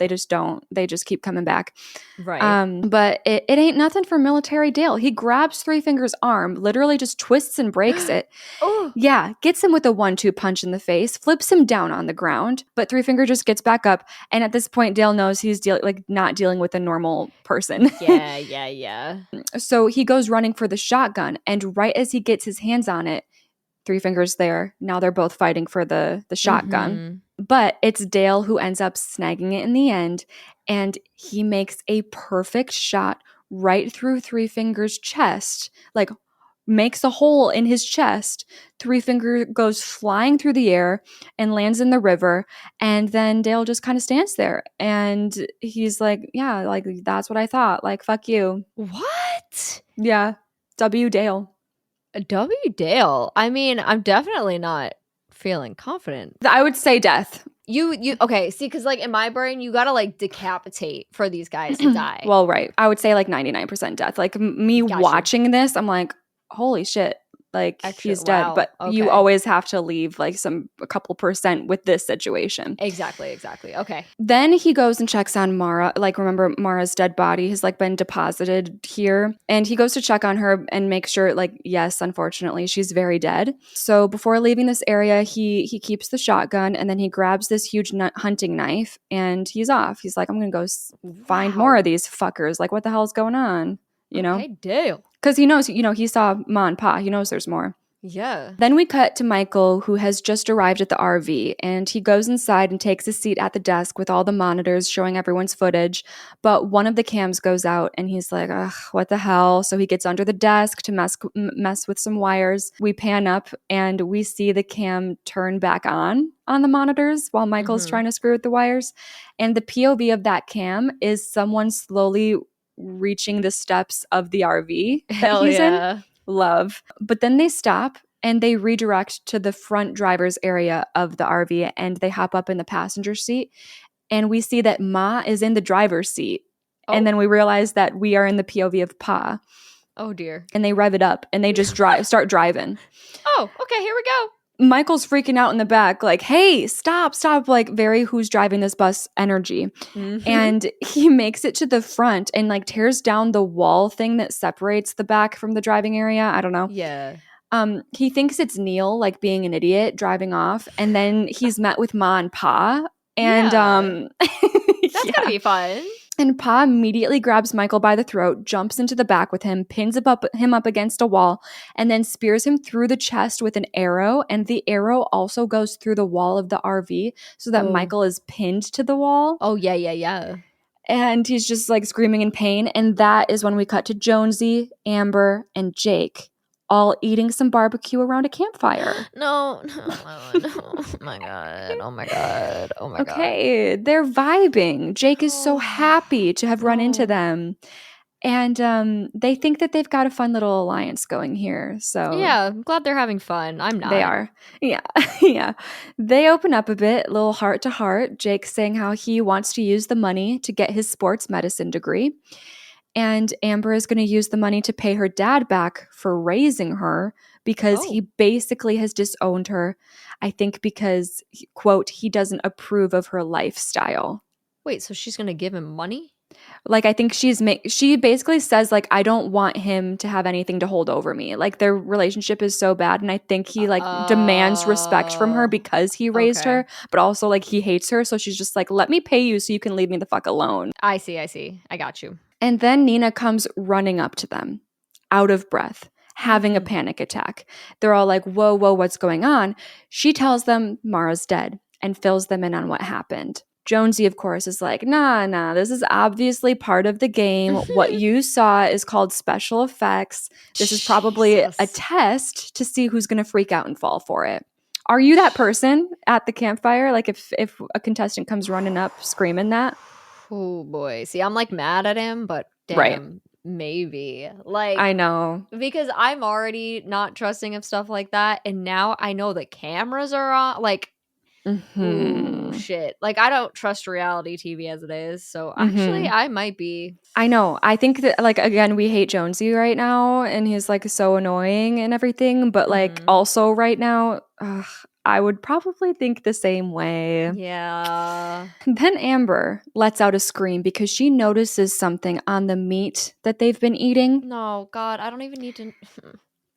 keep coming back. Right. But it ain't nothing for military Dale. He grabs Three Finger's arm, literally just twists and breaks it. Oh. Yeah, gets him with a 1-2 punch in the face, flips him down on the ground. But Three Finger just gets back up. And at this point, Dale knows he's not dealing with a normal person. Yeah. So he goes running for the shotgun. And right as he gets his hands on it, Three Fingers there. Now they're both fighting for the shotgun. But it's Dale who ends up snagging it in the end. And he makes a perfect shot right through Three Fingers' chest. Like makes a hole in his chest. Three Finger goes flying through the air and lands in the river. And then Dale just kind of stands there. And he's like, yeah, like, that's what I thought. Like, fuck you. What? Yeah. W. Dale. W. Dale. I mean, I'm definitely not feeling confident. I would say death. You okay, see, because like in my brain, you gotta like decapitate for these guys to die. Well, right. I would say like 99% death. Like me watching this, I'm like, holy shit. Like he's dead. But you always have to leave like a couple percent with this situation. Exactly. Okay. Then he goes and checks on Mara. Like, remember, Mara's dead body has like been deposited here. And he goes to check on her and make sure, like, yes, unfortunately, she's very dead. So before leaving this area, he keeps the shotgun and then he grabs this huge hunting knife and he's off. He's like, I'm going to go find more of these fuckers. Like, what the hell's going on? You know? Hey, Dale. Because he knows, he saw Ma and Pa. He knows there's more. Yeah. Then we cut to Michael, who has just arrived at the RV, and he goes inside and takes a seat at the desk with all the monitors showing everyone's footage. But one of the cams goes out, and he's like, ugh, what the hell? So he gets under the desk to mess with some wires. We pan up, and we see the cam turn back on the monitors while Michael's trying to screw with the wires. And the POV of that cam is someone slowly reaching the steps of the RV that he's in. Love. But then they stop and they redirect to the front driver's area of the RV and they hop up in the passenger seat. And we see that Ma is in the driver's seat. Oh. And then we realize that we are in the POV of Pa. Oh, dear. And they rev it up and they just start driving. Oh, okay, here we go. Michael's freaking out in the back, like, hey, stop, like very who's driving this bus energy. And he makes it to the front and like tears down the wall thing that separates the back from the driving area. I don't know. Yeah. He thinks it's Neil, like being an idiot, driving off. And then he's met with Ma and Pa. And that's gonna be fun. And Pa immediately grabs Michael by the throat, jumps into the back with him, pins him up against a wall, and then spears him through the chest with an arrow. And the arrow also goes through the wall of the RV so that Michael is pinned to the wall. Oh, yeah. And he's just like screaming in pain. And that is when we cut to Jonesy, Amber, and Jake all eating some barbecue around a campfire. No. Oh my god. Okay, they're vibing. Jake is so happy to have run into them. And they think that they've got a fun little alliance going here. So yeah, I'm glad they're having fun. I'm not. They are. Yeah. Yeah. They open up a bit, little heart to heart. Jake saying how he wants to use the money to get his sports medicine degree. And Amber is going to use the money to pay her dad back for raising her because he basically has disowned her. I think because, quote, he doesn't approve of her lifestyle. Wait, so she's going to give him money? Like, I think she basically says, like, I don't want him to have anything to hold over me. Like, their relationship is so bad. And I think he, like, demands respect from her because he raised her. But also, like, he hates her. So she's just like, let me pay you so you can leave me the fuck alone. I see. I got you. And then Nina comes running up to them, out of breath, having a panic attack. They're all like, whoa, what's going on? She tells them Mara's dead and fills them in on what happened. Jonesy, of course, is like, nah, this is obviously part of the game. What you saw is called special effects. This is probably a test to see who's going to freak out and fall for it. Are you that person at the campfire? Like if a contestant comes running up screaming that? Oh boy. See, I'm like mad at him, but damn, maybe. Like, I know. Because I'm already not trusting of stuff like that. And now I know the cameras are on. Like, ooh, shit. Like, I don't trust reality TV as it is. So actually, I might be. I know. I think that, like, again, we hate Jonesy right now. And he's, like, so annoying and everything. But, like, also right now, I would probably think the same way. Yeah. Then Amber lets out a scream because she notices something on the meat that they've been eating. No, God, I don't even need to.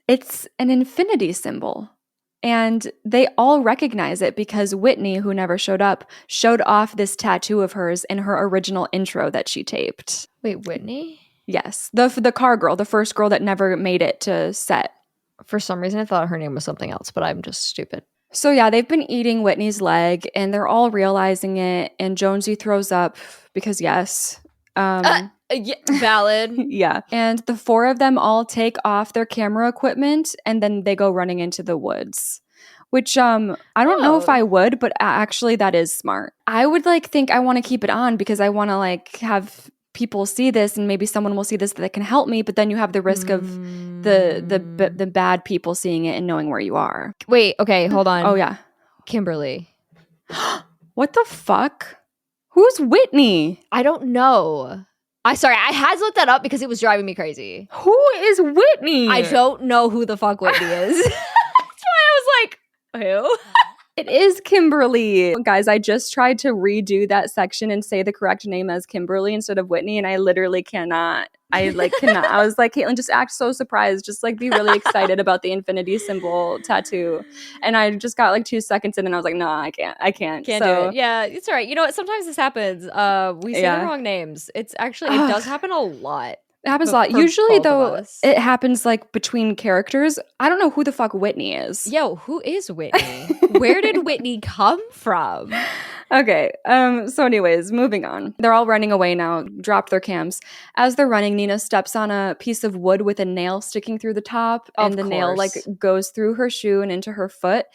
It's an infinity symbol. And they all recognize it because Whitney, who never showed up, showed off this tattoo of hers in her original intro that she taped. Wait, Whitney? Yes. The car girl, the first girl that never made it to set. For some reason, I thought her name was something else, but I'm just stupid. So yeah, they've been eating Whitney's leg and they're all realizing it. And Jonesy throws up because yes. Yeah, valid. Yeah. And the four of them all take off their camera equipment and then they go running into the woods. Which I don't know if I would, but actually that is smart. I would like think I want to keep it on because I want to like have people see this and maybe someone will see this that can help me, but then you have the risk of the bad people seeing it and knowing where you are. Wait, okay, hold on. Oh yeah. Kimberly. What the fuck? Who's Whitney? I don't know. I had to look that up because it was driving me crazy. Who is Whitney? I don't know who the fuck Whitney is. That's why I was like, who? It is Kimberly. Guys, I just tried to redo that section and say the correct name as Kimberly instead of Whitney, and I literally cannot. I cannot. I was like, Caitlin, just act so surprised. Just like be really excited about the infinity symbol tattoo. And I just got like 2 seconds in and I was like, no, I can't. Can't do it. Yeah, it's all right. You know what? Sometimes this happens. We say the wrong names. It does happen a lot. It happens a lot. Usually, though, it happens like between characters. I don't know who the fuck Whitney is. Yo, who is Whitney? Where did Whitney come from? Okay. So anyways, moving on. They're all running away now, dropped their cams. As they're running, Nina steps on a piece of wood with a nail sticking through the top. And the nail like goes through her shoe and into her foot.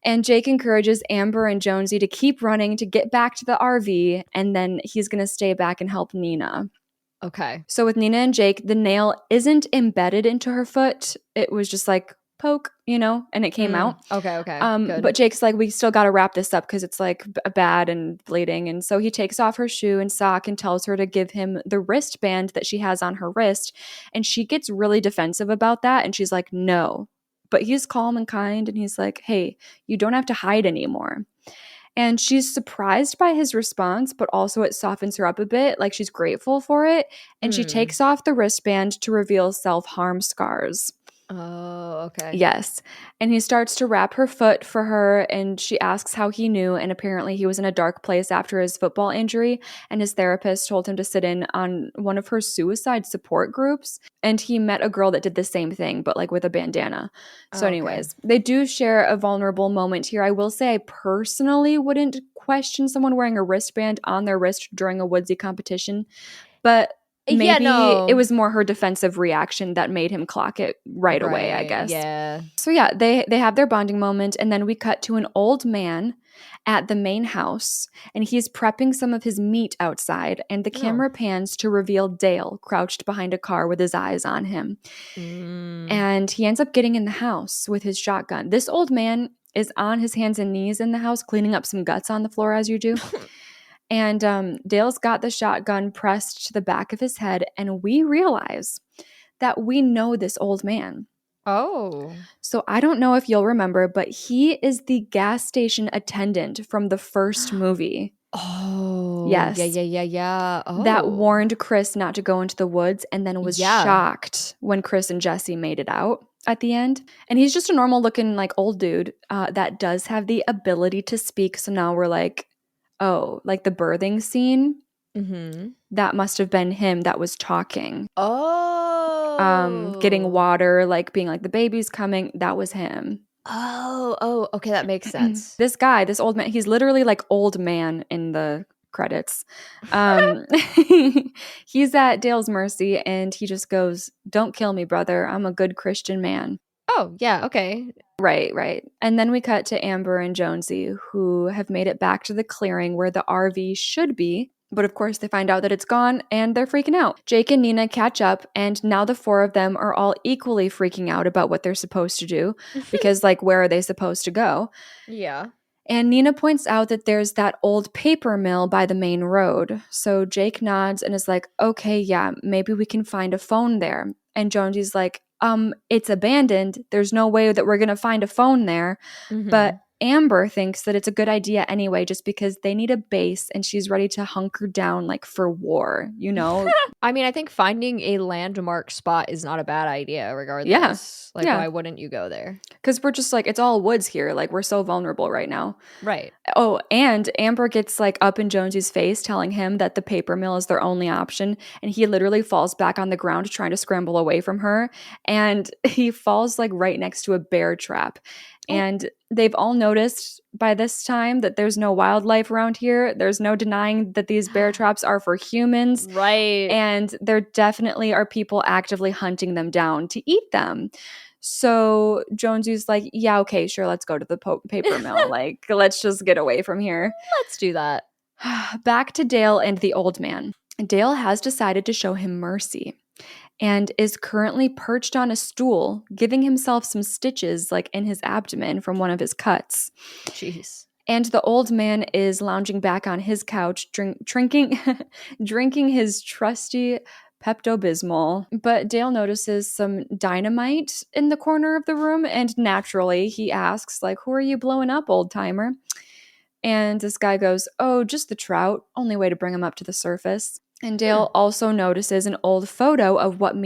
And Jake encourages Amber and Jonesy to keep running to get back to the RV. And then he's going to stay back and help Nina. Okay. So with Nina and Jake, the nail isn't embedded into her foot. It was just like poke, and it came out. Okay. Good. But Jake's like, we still got to wrap this up because it's like bad and bleeding. And so he takes off her shoe and sock and tells her to give him the wristband that she has on her wrist. And she gets really defensive about that. And she's like, no. But he's calm and kind. And he's like, hey, you don't have to hide anymore. And she's surprised by his response, but also it softens her up a bit, like she's grateful for it. And she takes off the wristband to reveal self-harm scars. Oh, okay. Yes. And he starts to wrap her foot for her, and she asks how he knew, and apparently he was in a dark place after his football injury, and his therapist told him to sit in on one of her suicide support groups, and he met a girl that did the same thing, but like with a bandana. So anyways, they do share a vulnerable moment here. I will say I personally wouldn't question someone wearing a wristband on their wrist during a woodsy competition, but maybe it was more her defensive reaction that made him clock it right away, I guess. Yeah. So yeah, they have their bonding moment, and then we cut to an old man at the main house, and he's prepping some of his meat outside, and the camera pans to reveal Dale crouched behind a car with his eyes on him. And he ends up getting in the house with his shotgun. This old man is on his hands and knees in the house, cleaning up some guts on the floor as you do. And Dale's got the shotgun pressed to the back of his head, and we realize that we know this old man. Oh. So I don't know if you'll remember, but he is the gas station attendant from the first movie. Oh. Yes. Yeah. Oh. That warned Chris not to go into the woods and then was shocked when Chris and Jesse made it out at the end. And he's just a normal looking like old dude that does have the ability to speak. So now we're like, oh, like the birthing scene, that must have been him that was talking. Oh. Getting water, like being like, the baby's coming. That was him. Oh, okay, that makes sense. This guy, this old man, he's literally like old man in the credits. He's at Dale's mercy, and he just goes, don't kill me, brother. I'm a good Christian man. Oh, yeah, okay. Right. And then we cut to Amber and Jonesy, who have made it back to the clearing where the RV should be. But of course, they find out that it's gone, and they're freaking out. Jake and Nina catch up, and now the four of them are all equally freaking out about what they're supposed to do, because, like, where are they supposed to go? Yeah. And Nina points out that there's that old paper mill by the main road. So Jake nods and is like, okay, yeah, maybe we can find a phone there. And Jonesy's like, it's abandoned. There's no way that we're going to find a phone there. But Amber thinks that it's a good idea anyway, just because they need a base and she's ready to hunker down like for war, I mean, I think finding a landmark spot is not a bad idea regardless. Why wouldn't you go there? Because we're just like, it's all woods here. Like, we're so vulnerable right now. Right. Oh, and Amber gets like up in Jonesy's face telling him that the paper mill is their only option. And he literally falls back on the ground trying to scramble away from her. And he falls like right next to a bear trap. And they've all noticed by this time that there's no wildlife around here. There's no denying that these bear traps are for humans. Right. And there definitely are people actively hunting them down to eat them. So Jonesy's like, yeah, okay, sure, let's go to the paper mill. Like, let's just get away from here. Let's do that. Back to Dale and the old man. Dale has decided to show him mercy and is currently perched on a stool, giving himself some stitches like in his abdomen from one of his cuts. Jeez. And the old man is lounging back on his couch, drinking his trusty Pepto-Bismol. But Dale notices some dynamite in the corner of the room, and naturally he asks, like, who are you blowing up, old timer? And this guy goes, oh, just the trout. Only way to bring him up to the surface. And Dale also notices an old photo of what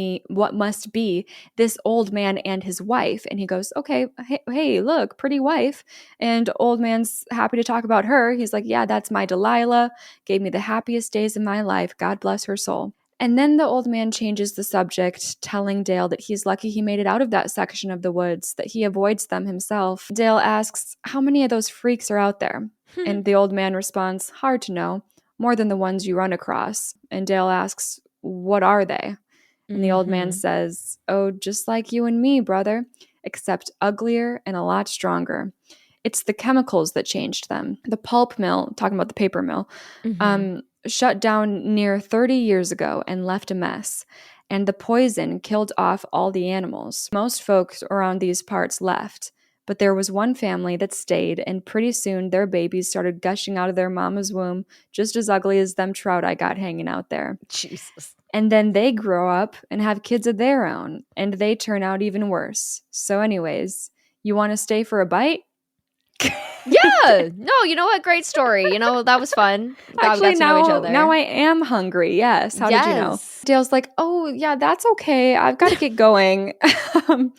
must be this old man and his wife. And he goes, okay, hey, look, pretty wife. And old man's happy to talk about her. He's like, yeah, that's my Delilah. Gave me the happiest days of my life. God bless her soul. And then the old man changes the subject, telling Dale that he's lucky he made it out of that section of the woods, that he avoids them himself. Dale asks, how many of those freaks are out there? And the old man responds, hard to know. More than the ones you run across. And Dale asks, what are they? And the old man says, oh, just like you and me, brother, except uglier and a lot stronger. It's the chemicals that changed them. The pulp mill, talking about the paper mill, shut down near 30 years ago and left a mess. And the poison killed off all the animals. Most folks around these parts left. But there was one family that stayed, and pretty soon their babies started gushing out of their mama's womb, just as ugly as them trout I got hanging out there. Jesus. And then they grow up and have kids of their own, and they turn out even worse. So anyways, you want to stay for a bite? Yeah. No, you know what? Great story. You know, that was fun. Actually, now I am hungry. Yes. How did you know? Dale's like, oh, yeah, that's okay. I've got to get going.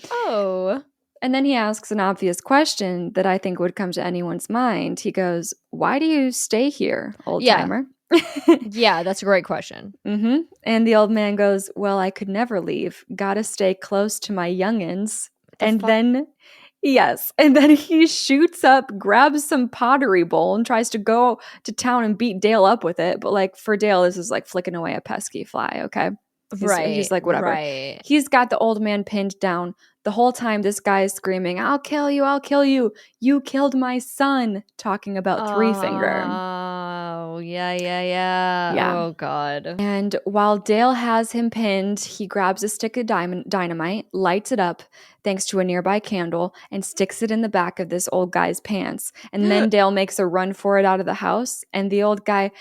Oh. And then he asks an obvious question that I think would come to anyone's mind. He goes, why do you stay here, old timer? Yeah, that's a great question. And the old man goes, well, I could never leave. Gotta stay close to my youngins. And then he shoots up, grabs some pottery bowl, and tries to go to town and beat Dale up with it. But like for Dale, this is like flicking away a pesky fly, okay? He's like, whatever. Right. He's got the old man pinned down. The whole time this guy is screaming, I'll kill you, I'll kill you. You killed my son. Talking about Three Finger. Oh, yeah. Oh, God. And while Dale has him pinned, he grabs a stick of dynamite, lights it up, thanks to a nearby candle, and sticks it in the back of this old guy's pants. And then Dale makes a run for it out of the house, and the old guy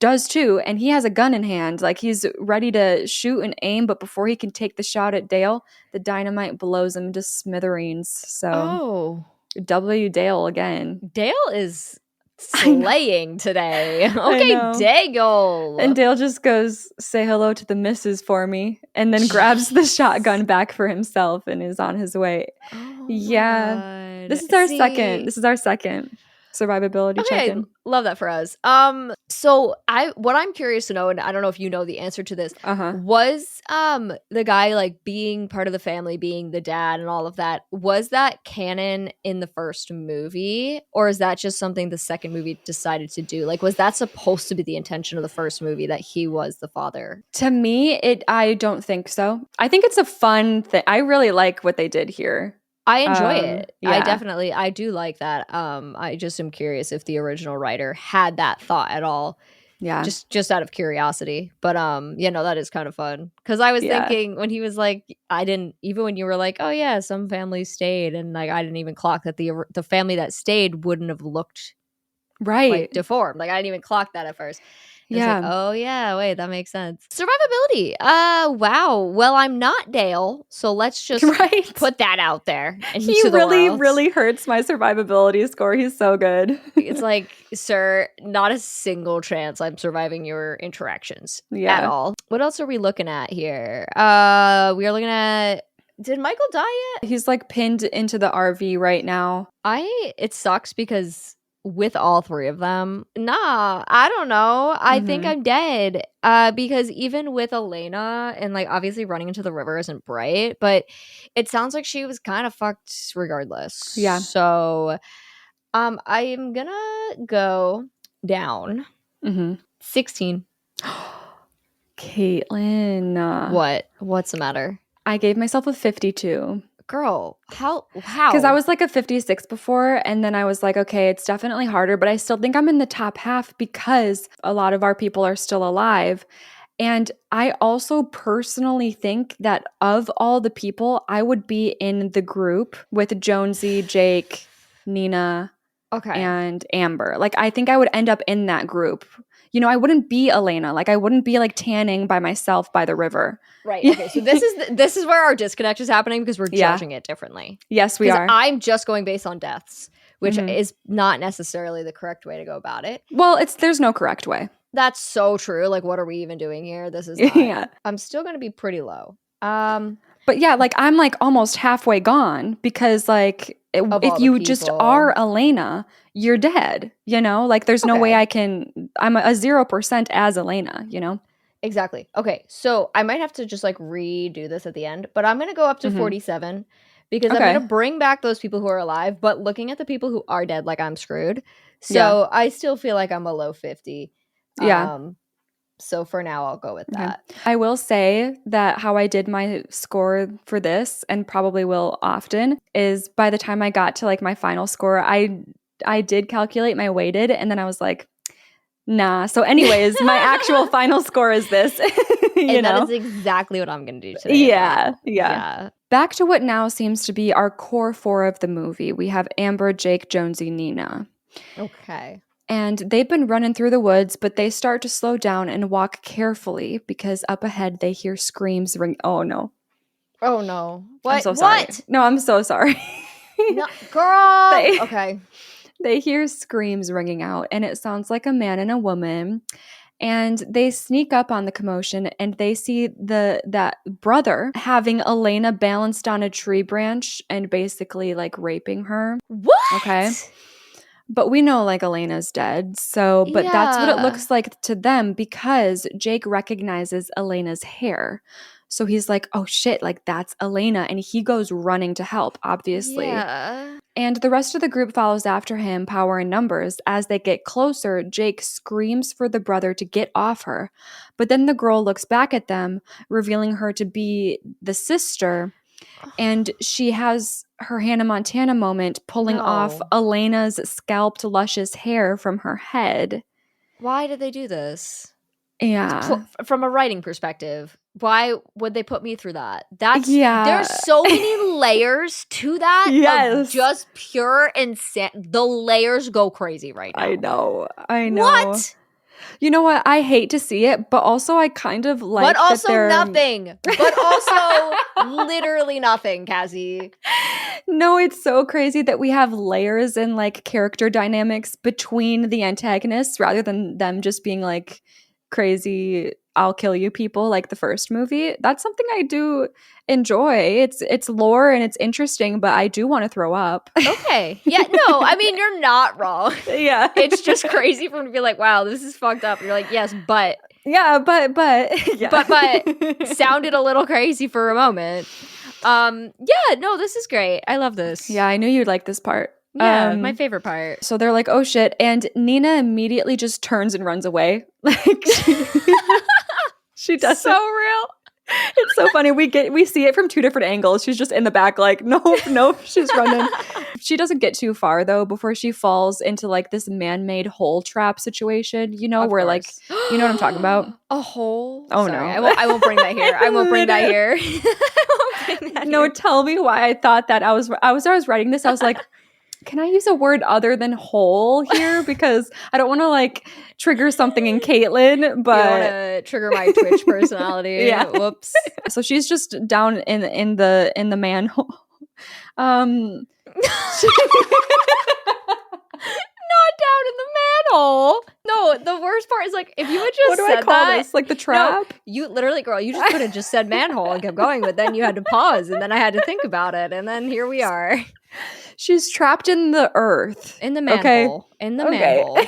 does too, and he has a gun in hand. Like, he's ready to shoot and aim, but before he can take the shot at Dale, the dynamite blows him to smithereens. So, W. Dale again. Dale is slaying today. Okay, Dale. And Dale just goes, say hello to the missus for me, and then grabs the shotgun back for himself and is on his way. Oh, yeah. This is our second survivability check-in. Love that for us. So what I'm curious to know, and I don't know if you know the answer to this, was the guy like being part of the family, being the dad and all of that, was that canon in the first movie, or is that just something the second movie decided to do? Like, was that supposed to be the intention of the first movie, that he was the father? To me, I don't think so. I think it's a fun thing. I really like what they did here. I enjoy it. Yeah. I do like that. I just am curious if the original writer had that thought at all. Yeah. Just out of curiosity. But that is kind of fun. Because I was thinking when he was like, even when you were like, oh yeah, some families stayed, and like I didn't even clock that the family that stayed wouldn't have looked like deformed. Like I didn't even clock that at first. Yeah. Like, oh yeah, wait, that makes sense. Survivability. Wow. Well, I'm not Dale, so let's just put that out there. And he really hurts my survivability score. He's so good. It's like, sir, not a single chance I'm surviving your interactions at all. What else are we looking at here? We are looking at, did Michael die yet? He's like pinned into the RV right now. It sucks because with all three of them, nah, I don't know. I think I'm dead. Because even with Elena and like obviously running into the river isn't bright, but it sounds like she was kind of fucked regardless. Yeah. So I am gonna go down 16. Caitlin. What's the matter? I gave myself a 52. Girl, how? Because I was like a 56 before, and then I was like, okay, it's definitely harder, but I still think I'm in the top half because a lot of our people are still alive. And I also personally think that of all the people, I would be in the group with Jonesy, Jake, Nina, and Amber. Like, I think I would end up in that group. You know, I wouldn't be Elena. Like, I wouldn't be like tanning by myself by the river. Right. Okay. So this is where our disconnect is happening because we're judging it differently. Yes, we are. I'm just going based on deaths, which is not necessarily the correct way to go about it. Well, there's no correct way. That's so true. Like, what are we even doing here? This is not. Yeah. I'm still going to be pretty low. But yeah, like I'm like almost halfway gone because like if you just are Elena, you're dead, you know? Like there's no way I'm a 0% as Elena, you know? Exactly. Okay, so I might have to just like redo this at the end, but I'm going to go up to 47 because I'm going to bring back those people who are alive, but looking at the people who are dead, like I'm screwed. So I still feel like I'm below 50. Yeah. So for now, I'll go with that. I will say that how I did my score for this, and probably will often, is by the time I got to like my final score, I did calculate my weighted, and then I was like, nah. So anyways, my actual final score is this. And that is exactly what I'm going to do today. Yeah. Back to what now seems to be our core four of the movie. We have Amber, Jake, Jonesy, Nina. Okay. And they've been running through the woods, but they start to slow down and walk carefully because up ahead they hear screams ring. Oh no. Oh no. What? I'm so sorry. What? No, I'm so sorry. No, girl. Okay. They hear screams ringing out, and it sounds like a man and a woman. And they sneak up on the commotion, and they see that brother having Elena balanced on a tree branch and basically like raping her. What? Okay. But we know like Elena's dead. So, but that's what it looks like to them because Jake recognizes Elena's hair. So he's like, oh shit, like that's Elena. And he goes running to help, obviously. Yeah. And the rest of the group follows after him, power in numbers. As they get closer, Jake screams for the brother to get off her. But then the girl looks back at them, revealing her to be the sister. And she has her Hannah Montana moment pulling off Elena's scalped, luscious hair from her head. Why did they do this? Yeah. From a writing perspective, why would they put me through that? There's so many layers to that. Yes. Just pure insanity. The layers go crazy right now. I know. What? You know what? I hate to see it, but also I kind of like. But also nothing. But also literally nothing, Cassie. No, it's so crazy that we have layers and like character dynamics between the antagonists rather than them just being like crazy, I'll kill you people like the first movie. That's something I do enjoy. It's lore and it's interesting, but I do want to throw up. Okay. Yeah, no, I mean, you're not wrong. Yeah. It's just crazy for me to be like, wow, this is fucked up. And you're like, yes, but. Yeah, but. Yeah. But sounded a little crazy for a moment. Yeah, no, this is great. I love this. Yeah, I knew you'd like this part. Yeah, my favorite part. So they're like, oh shit. And Nina immediately just turns and runs away. Like she does. So real. It's so funny. We see it from two different angles. She's just in the back like, nope, she's running. She doesn't get too far though before she falls into like this man-made hole trap situation, you know, where like, you know what I'm talking about? A hole? Oh, sorry, no. I won't bring that here. I won't bring that here. No, tell me why I thought that. I was writing this. I was like, can I use a word other than hole here? Because I don't want to like trigger something in Caitlin, but you don't want to trigger my Twitch personality. Yeah. Whoops. So she's just down in the manhole. Not down in the manhole. No, the worst part is like if you had just what do said I call that, this? Like the trap? No, you literally, girl, you just could have just said manhole and kept going, but then you had to pause and then I had to think about it, and then here we are. She's trapped in the earth. In the manhole. Okay? In the manhole.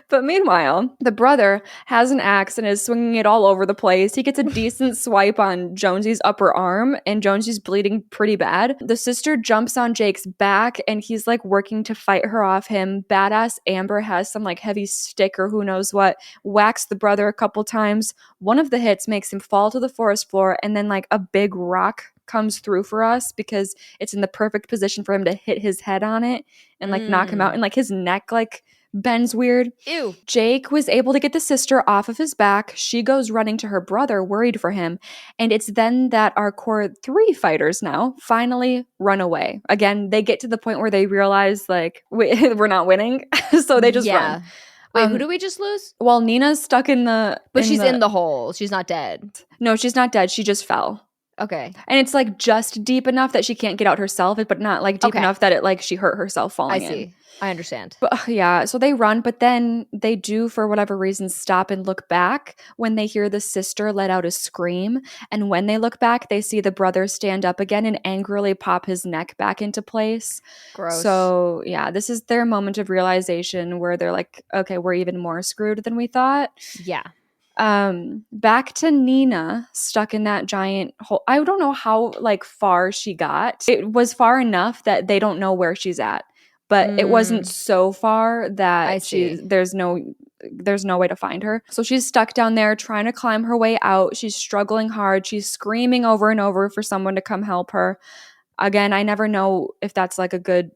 But meanwhile, the brother has an axe and is swinging it all over the place. He gets a decent swipe on Jonesy's upper arm, and Jonesy's bleeding pretty bad. The sister jumps on Jake's back, and he's like working to fight her off him. Badass Amber has some like heavy stick or who knows what, whacks the brother a couple times. One of the hits makes him fall to the forest floor, and then like a big rock comes through for us because it's in the perfect position for him to hit his head on it and like knock him out, and like his neck like bends weird. Ew. Jake was able to get the sister off of his back. She goes running to her brother, worried for him. And it's then that our core 3 fighters now finally run away. Again, they get to the point where they realize like we're not winning. So they just run. Wait, who do we just lose? Well, Nina's stuck in the... But she's in the hole. She's not dead. No, she's not dead. She just fell. Okay. And it's like just deep enough that she can't get out herself, but not like deep enough that it like she hurt herself falling in. I see. I understand. But yeah, so they run, but then they do, for whatever reason, stop and look back when they hear the sister let out a scream. And when they look back, they see the brother stand up again and angrily pop his neck back into place. Gross. So yeah, this is their moment of realization where they're like, okay, we're even more screwed than we thought. Yeah. Back to Nina stuck in that giant hole. I don't know how like far she got. It was far enough that they don't know where she's at, but it wasn't so far that there's no way to find her. So she's stuck down there trying to climb her way out. She's struggling hard. She's screaming over and over for someone to come help her. Again, I never know if that's like a good...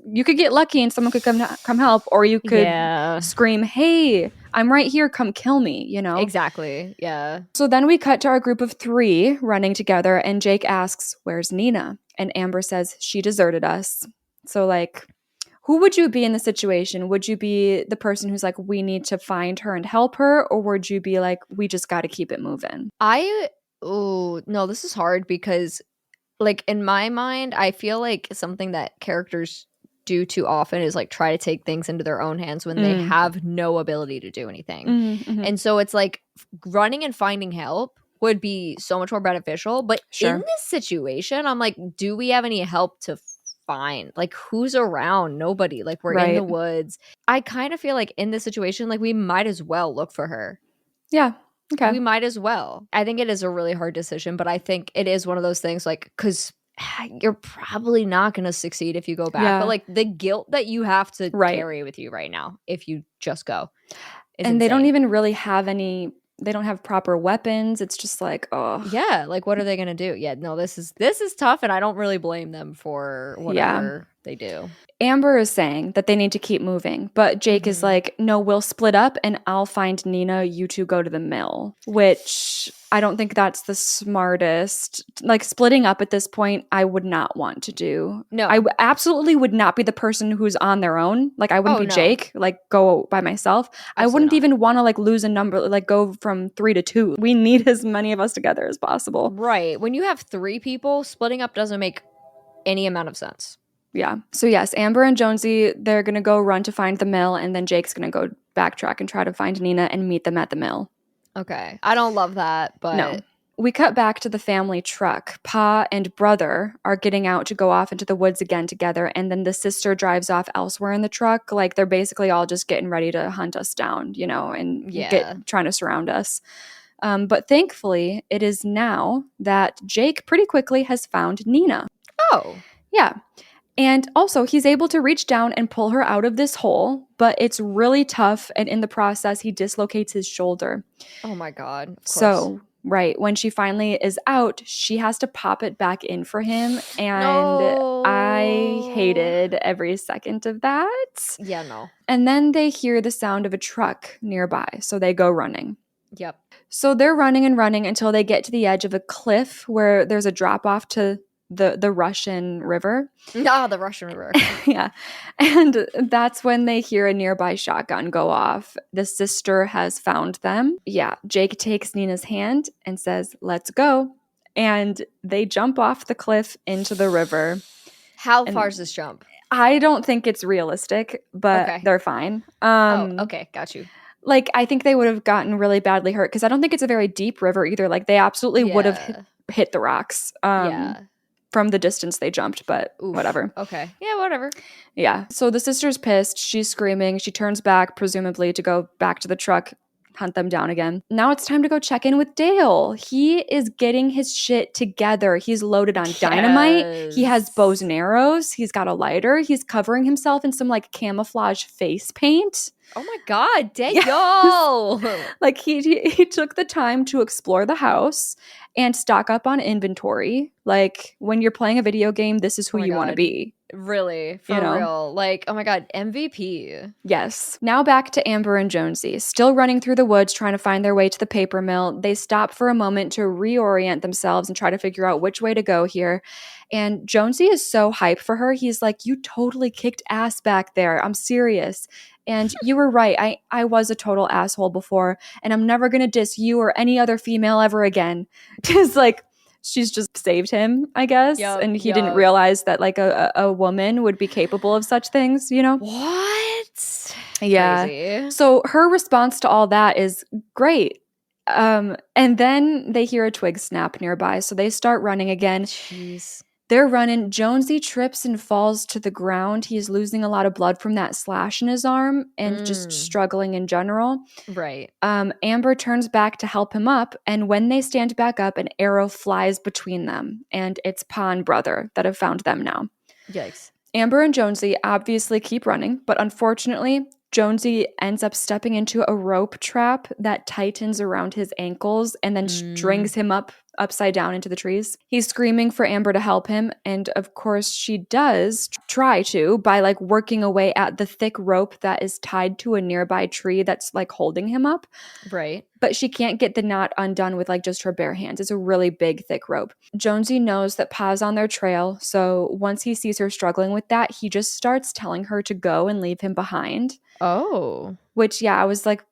you could get lucky and someone could come help, or you could scream, hey, I'm right here, come kill me, you know? Exactly. Yeah. So then we cut to our group of 3 running together, and Jake asks, where's Nina? And Amber says she deserted us. So like, who would you be in the situation? Would you be the person who's like, we need to find her and help her? Or would you be like, we just got to keep it moving? No, this is hard because like in my mind, I feel like something that characters do too often is like try to take things into their own hands when they have no ability to do anything. And so it's like running and finding help would be so much more beneficial. But in this situation, I'm like, do we have any help to find? Like, who's around? Nobody. Like, we're in the woods. I kind of feel like in this situation, like we might as well look for her. Yeah. Okay. We might as well. I think it is a really hard decision, but I think it is one of those things like, because you're probably not going to succeed if you go back. But like the guilt that you have to carry with you right now if you just go. And insane. They don't even really have they don't have proper weapons. It's just like, oh. Yeah. Like, what are they going to do? Yeah. No, this is tough, and I don't really blame them for whatever they do. Amber is saying that they need to keep moving, but Jake is like, no, we'll split up and I'll find Nina. You 2 go to the mill, which I don't think that's the smartest. Like, splitting up at this point, I would not want to do. No. I absolutely would not be the person who's on their own. Like, I wouldn't be Jake, like, go by myself. Absolutely I wouldn't even want to, like, lose a number, like, go from 3 to 2. We need as many of us together as possible. Right. When you have 3 people, splitting up doesn't make any amount of sense. Yeah. So yes, Amber and Jonesy, they're going to go run to find the mill, and then Jake's going to go backtrack and try to find Nina and meet them at the mill. Okay. I don't love that, but... No. We cut back to the family truck. Pa and brother are getting out to go off into the woods again together, and then the sister drives off elsewhere in the truck. Like, they're basically all just getting ready to hunt us down, you know, and trying to surround us. But thankfully, it is now that Jake pretty quickly has found Nina. Oh. Yeah. And also, he's able to reach down and pull her out of this hole, but it's really tough. And in the process, he dislocates his shoulder. Oh my God. Of course. So, when she finally is out, she has to pop it back in for him. And I hated every second of that. Yeah, no. And then they hear the sound of a truck nearby. So they go running. Yep. So they're running and running until they get to the edge of a cliff where there's a drop off to the Russian River. The Russian River. Yeah. And that's when they hear a nearby shotgun go off. The sister has found them. Yeah. Jake takes Nina's hand and says, let's go. And they jump off the cliff into the river. How far is this jump? I don't think it's realistic, but they're fine. Okay. Got you. Like, I think they would have gotten really badly hurt because I don't think it's a very deep river either. Like, they absolutely would have hit the rocks. from the distance they jumped, but Oof. whatever. Okay. Yeah, whatever. Yeah. So the sister's pissed. She's screaming. She turns back, presumably to go back to the truck, hunt them down again. Now it's time to go check in with Dale. He is getting his shit together. He's loaded on dynamite. He has bows and arrows. He's got a lighter. He's covering himself in some like camouflage face paint. Oh my God, Dale! Like he took the time to explore the house and stock up on inventory. Like when you're playing a video game, this is who you want to be. Really, for real. Like, oh my God, MVP. Yes. Now back to Amber and Jonesy, still running through the woods trying to find their way to the paper mill. They stop for a moment to reorient themselves and try to figure out which way to go here. And Jonesy is so hyped for her. He's like, you totally kicked ass back there. I'm serious. And you were right. I was a total asshole before, and I'm never going to diss you or any other female ever again. Just like, she's just saved him, I guess. And he didn't realize that like a woman would be capable of such things, you know? What? Yeah. Crazy. So her response to all that is great. And then they hear a twig snap nearby. So they start running again. Jeez. They're running. Jonesy trips and falls to the ground. He's losing a lot of blood from that slash in his arm and just struggling in general. Right. Amber turns back to help him up, and when they stand back up, an arrow flies between them, and it's Pa and Brother that have found them now. Yikes. Amber and Jonesy obviously keep running, but unfortunately, Jonesy ends up stepping into a rope trap that tightens around his ankles and then strings him upside down into the trees. He's screaming for Amber to help him, and of course she does try to by like working away at the thick rope that is tied to a nearby tree that's like holding him up. Right. But she can't get the knot undone with like just her bare hands. It's a really big, thick rope. Jonesy knows that Pa's on their trail, so once he sees her struggling with that, he just starts telling her to go and leave him behind. Oh. Which, yeah, I was like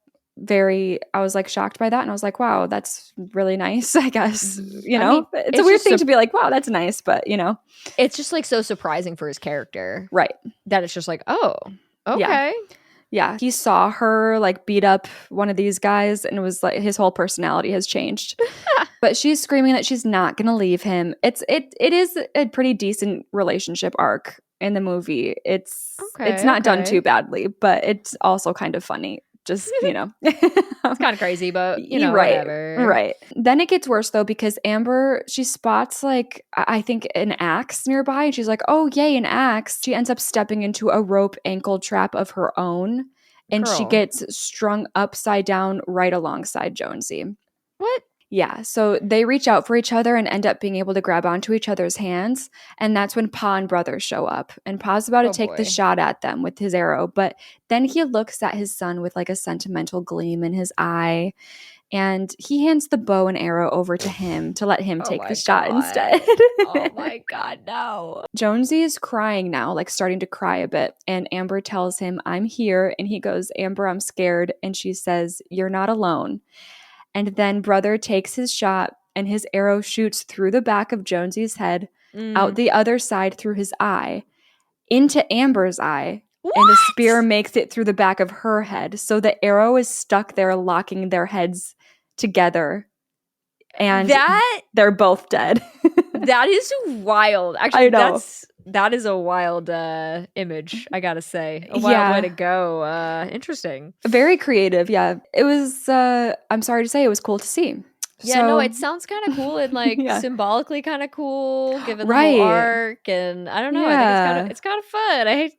shocked by that, and I was like, wow, that's really nice, I guess. You know, I mean, it's a weird thing to be like, wow, that's nice, but you know. It's just like so surprising for his character. Right. That it's just like, oh, okay. Yeah. He saw her like beat up one of these guys, and it was like his whole personality has changed. But she's screaming that she's not gonna leave him. It is a pretty decent relationship arc in the movie. It's not done too badly, but it's also kind of funny. Just, you know. It's kind of crazy, but, you know, whatever. Right. Then it gets worse, though, because Amber, she spots, like, I think an axe nearby. And she's like, oh, yay, an axe. She ends up stepping into a rope ankle trap of her own. And she gets strung upside down right alongside Jonesy. What? Yeah, so they reach out for each other and end up being able to grab onto each other's hands. And that's when Pa and Brother show up. And Pa's about to take the shot at them with his arrow. But then he looks at his son with like a sentimental gleam in his eye. And he hands the bow and arrow over to him to let him take the shot instead. Oh my God, no. Jonesy is crying now, like starting to cry a bit. And Amber tells him, I'm here. And he goes, Amber, I'm scared. And she says, you're not alone. And then Brother takes his shot, and his arrow shoots through the back of Jonesy's head, out the other side through his eye, into Amber's eye. What? And the spear makes it through the back of her head. So the arrow is stuck there, locking their heads together. And they're both dead. That is wild. Actually, I know. That is a wild image, I gotta say. A wild way to go. Interesting. Very creative, yeah. It was, I'm sorry to say, it was cool to see. Yeah, no, it sounds kind of cool and like symbolically kind of cool given the whole arc, and I don't know, I think it's kind of fun.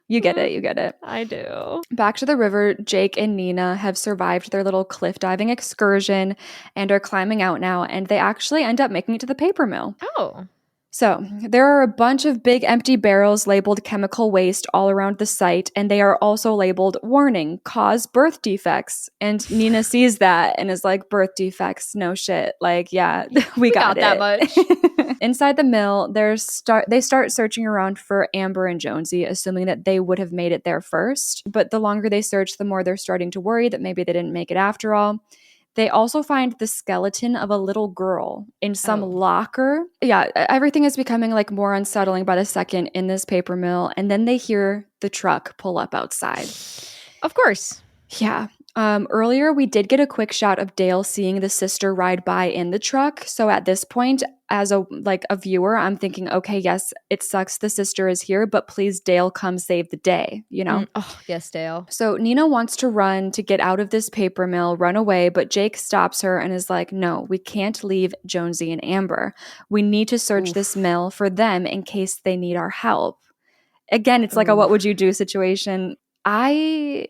You get it. I do. Back to the river, Jake and Nina have survived their little cliff diving excursion and are climbing out now, and they actually end up making it to the paper mill. Oh. So, there are a bunch of big empty barrels labeled chemical waste all around the site, and they are also labeled, warning, cause birth defects. And Nina sees that and is like, birth defects, no shit. Like, yeah, we got it. That much. Inside the mill, they start searching around for Amber and Jonesy, assuming that they would have made it there first. But the longer they search, the more they're starting to worry that maybe they didn't make it after all. They also find the skeleton of a little girl in some locker. Yeah, everything is becoming like more unsettling by the second in this paper mill. And then they hear the truck pull up outside. Of course. Yeah. Earlier, we did get a quick shot of Dale seeing the sister ride by in the truck. So at this point, as a viewer, I'm thinking, okay, yes, it sucks the sister is here, but please, Dale, come save the day, you know? Oh, yes, Dale. So Nina wants to run to get out of this paper mill, run away, but Jake stops her and is like, no, we can't leave Jonesy and Amber. We need to search this mill for them in case they need our help. Again, it's like a what would you do situation. I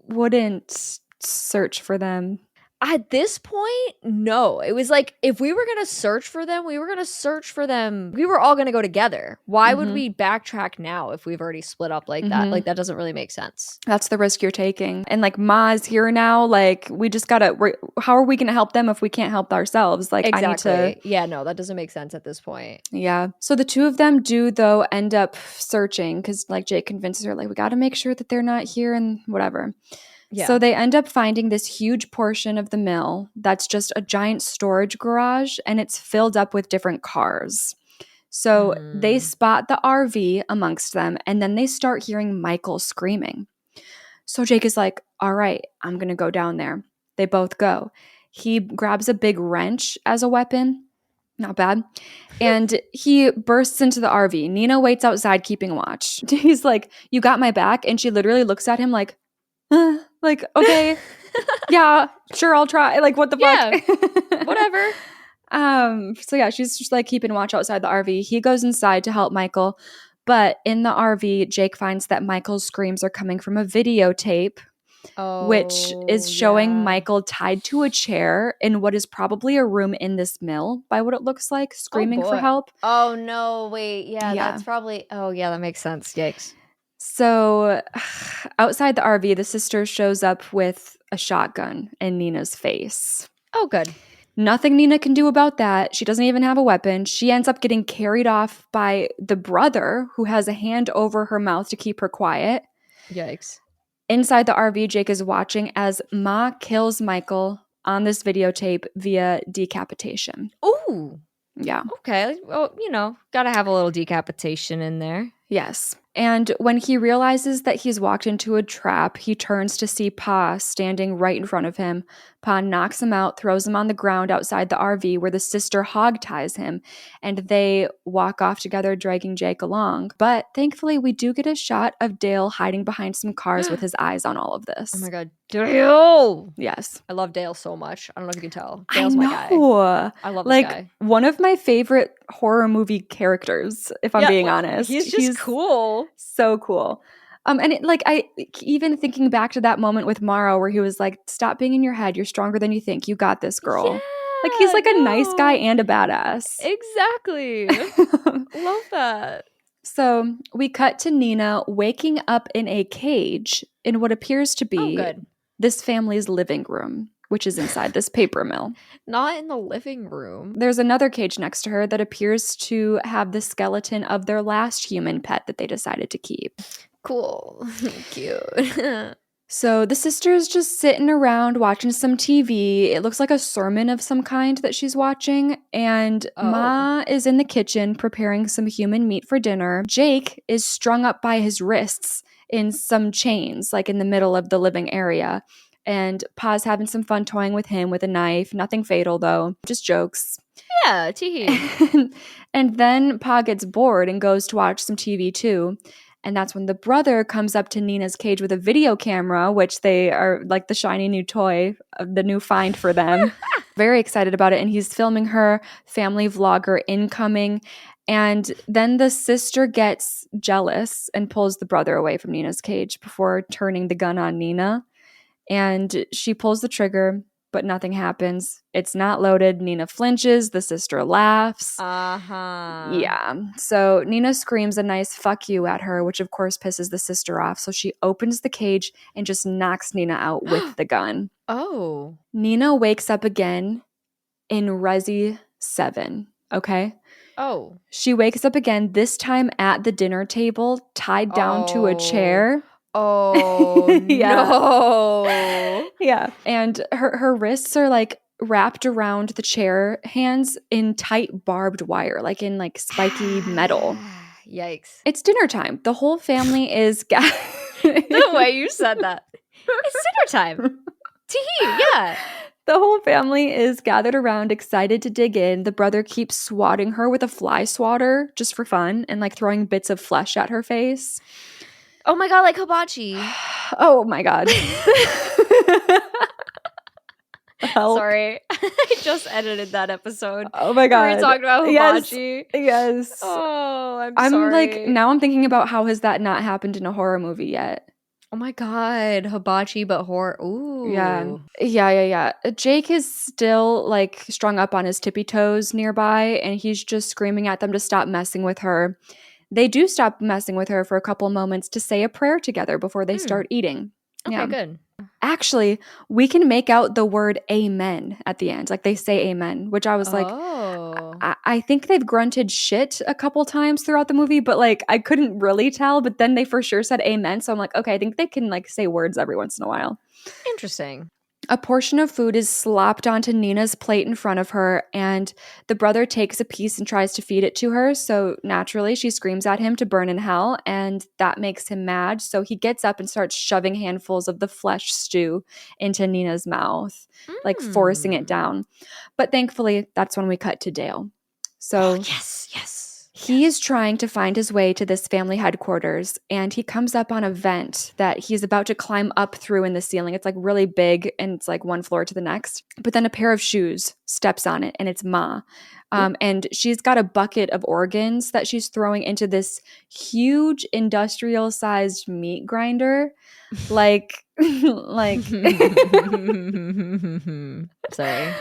wouldn't search for them. At this point, no. It was like, if we were going to search for them, we were going to search for them. We were all going to go together. Why would we backtrack now if we've already split up like that? Like, that doesn't really make sense. That's the risk you're taking. And like, Ma's here now. Like, we just gotta, how are we going to help them if we can't help ourselves? Like, Exactly. I need to. Yeah, no, that doesn't make sense at this point. Yeah. So the two of them do, though, end up searching because like Jake convinces her, like, we got to make sure that they're not here and whatever. Yeah. So they end up finding this huge portion of the mill that's just a giant storage garage, and it's filled up with different cars. So they spot the RV amongst them, and then they start hearing Michael screaming. So Jake is like, all right, I'm going to go down there. They both go. He grabs a big wrench as a weapon. Not bad. And he bursts into the RV. Nina waits outside keeping watch. He's like, you got my back? And she literally looks at him like, like, okay, yeah, sure, I'll try. Like, what the fuck? Whatever. So yeah, she's just like keeping watch outside the RV. He goes inside to help Michael, but in the RV, Jake finds that Michael's screams are coming from a videotape, which is showing Michael tied to a chair in what is probably a room in this mill, by what it looks like, screaming for help. Oh no, wait, that's probably. Oh yeah, that makes sense. Yikes. So outside the RV, the sister shows up with a shotgun in Nina's face. Oh, good. Nothing Nina can do about that. She doesn't even have a weapon. She ends up getting carried off by the brother, who has a hand over her mouth to keep her quiet. Yikes. Inside the RV, Jake is watching as Ma kills Michael on this videotape via decapitation. Ooh. Yeah. Okay. Well, gotta have a little decapitation in there. Yes. And when he realizes that he's walked into a trap, he turns to see Pa standing right in front of him. Pa knocks him out, throws him on the ground outside the RV where the sister hog ties him, and they walk off together, dragging Jake along. But thankfully, we do get a shot of Dale hiding behind some cars with his eyes on all of this. Oh my God. Dale! Yes. I love Dale so much. I don't know if you can tell. Dale's my guy. I love this guy. One of my favorite horror movie characters, if I'm being honest. He's cool. So cool. And I even thinking back to that moment with Mara where he was like, stop being in your head. You're stronger than you think. You got this, girl. Yeah, like, he's like a nice guy and a badass. Exactly. Love that. So we cut to Nina waking up in a cage in what appears to be this family's living room, which is inside this paper mill. Not in the living room. There's another cage next to her that appears to have the skeleton of their last human pet that they decided to keep. Cool. Cute. So the sister's just sitting around watching some TV. It looks like a sermon of some kind that she's watching. And Ma is in the kitchen preparing some human meat for dinner. Jake is strung up by his wrists in some chains, like in the middle of the living area. And Pa's having some fun toying with him with a knife. Nothing fatal, though. Just jokes. Yeah, tee. And then Pa gets bored and goes to watch some TV, too. And that's when the brother comes up to Nina's cage with a video camera, which they are like the shiny new toy, the new find for them. Very excited about it. And he's filming her, family vlogger incoming. And then the sister gets jealous and pulls the brother away from Nina's cage before turning the gun on Nina. And she pulls the trigger, but nothing happens. It's not loaded. Nina flinches. The sister laughs. Yeah. So Nina screams a nice fuck you at her, which of course pisses the sister off. So she opens the cage and just knocks Nina out with the gun. Oh. Nina wakes up again in Resi 7. Okay? Oh. She wakes up again, this time at the dinner table, tied down to a chair. Oh, no. Yeah. And her wrists are like wrapped around the chair hands in tight barbed wire, like in like spiky metal. Yikes. It's dinner time. The whole family is the way you said that. It's dinner time. Tee, yeah. The whole family is gathered around, excited to dig in. The brother keeps swatting her with a fly swatter just for fun and like throwing bits of flesh at her face. Oh my god, like hibachi. Oh my god. Help. Sorry. I just edited that episode. Oh my god. We talked about hibachi. Yes. Oh, I'm sorry. like, now I'm thinking about how has that not happened in a horror movie yet? Oh my god, hibachi but horror. Ooh. Yeah. Jake is still like strung up on his tippy toes nearby, and he's just screaming at them to stop messing with her. They do stop messing with her for a couple moments to say a prayer together before they start eating. Okay, good. Actually, we can make out the word amen at the end. Like they say amen, which I was like, I think they've grunted shit a couple times throughout the movie, but like I couldn't really tell. But then they for sure said amen. So I'm like, okay, I think they can like say words every once in a while. Interesting. A portion of food is slopped onto Nina's plate in front of her, and the brother takes a piece and tries to feed it to her. So naturally, she screams at him to burn in hell, and that makes him mad. So he gets up and starts shoving handfuls of the flesh stew into Nina's mouth, like forcing it down. But thankfully, that's when we cut to Dale. So yes. He is trying to find his way to this family headquarters, and he comes up on a vent that he's about to climb up through in the ceiling. It's like really big, and it's like one floor to the next. But then a pair of shoes steps on it, and it's Ma. And she's got a bucket of organs that she's throwing into this huge industrial-sized meat grinder. Like Sorry,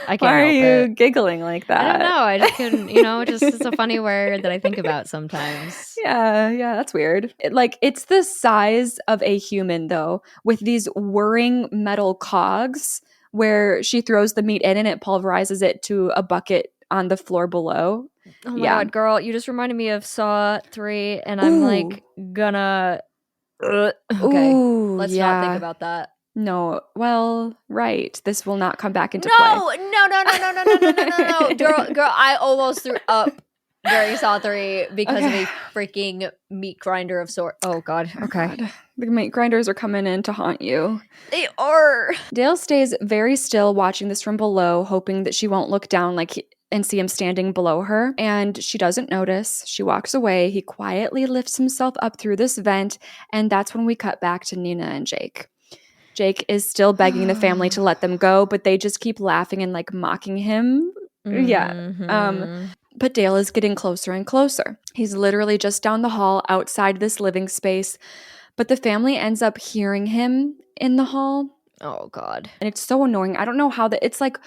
I can't Why are help you it. giggling like that? I don't know. I just couldn't, just it's a funny word that I think about sometimes. Yeah, that's weird. It's the size of a human though, with these whirring metal cogs where she throws the meat in and it pulverizes it to a bucket on the floor below. Oh my god, girl, you just reminded me of Saw 3 and I'm like gonna okay. Let's not think about that. No, well, right. This will not come back into play. No. Girl, I almost threw up during Saw 3 because of a freaking meat grinder of sort. Oh god. Okay. God. The meat grinders are coming in to haunt you. They are. Dale stays very still watching this from below, hoping that she won't look down and see him standing below her. And she doesn't notice. She walks away. He quietly lifts himself up through this vent. And that's when we cut back to Nina and Jake. Jake is still begging the family to let them go, but they just keep laughing and like mocking him. Yeah. But Dale is getting closer and closer. He's literally just down the hall outside this living space, but the family ends up hearing him in the hall. Oh god. And it's so annoying. I don't know how it's like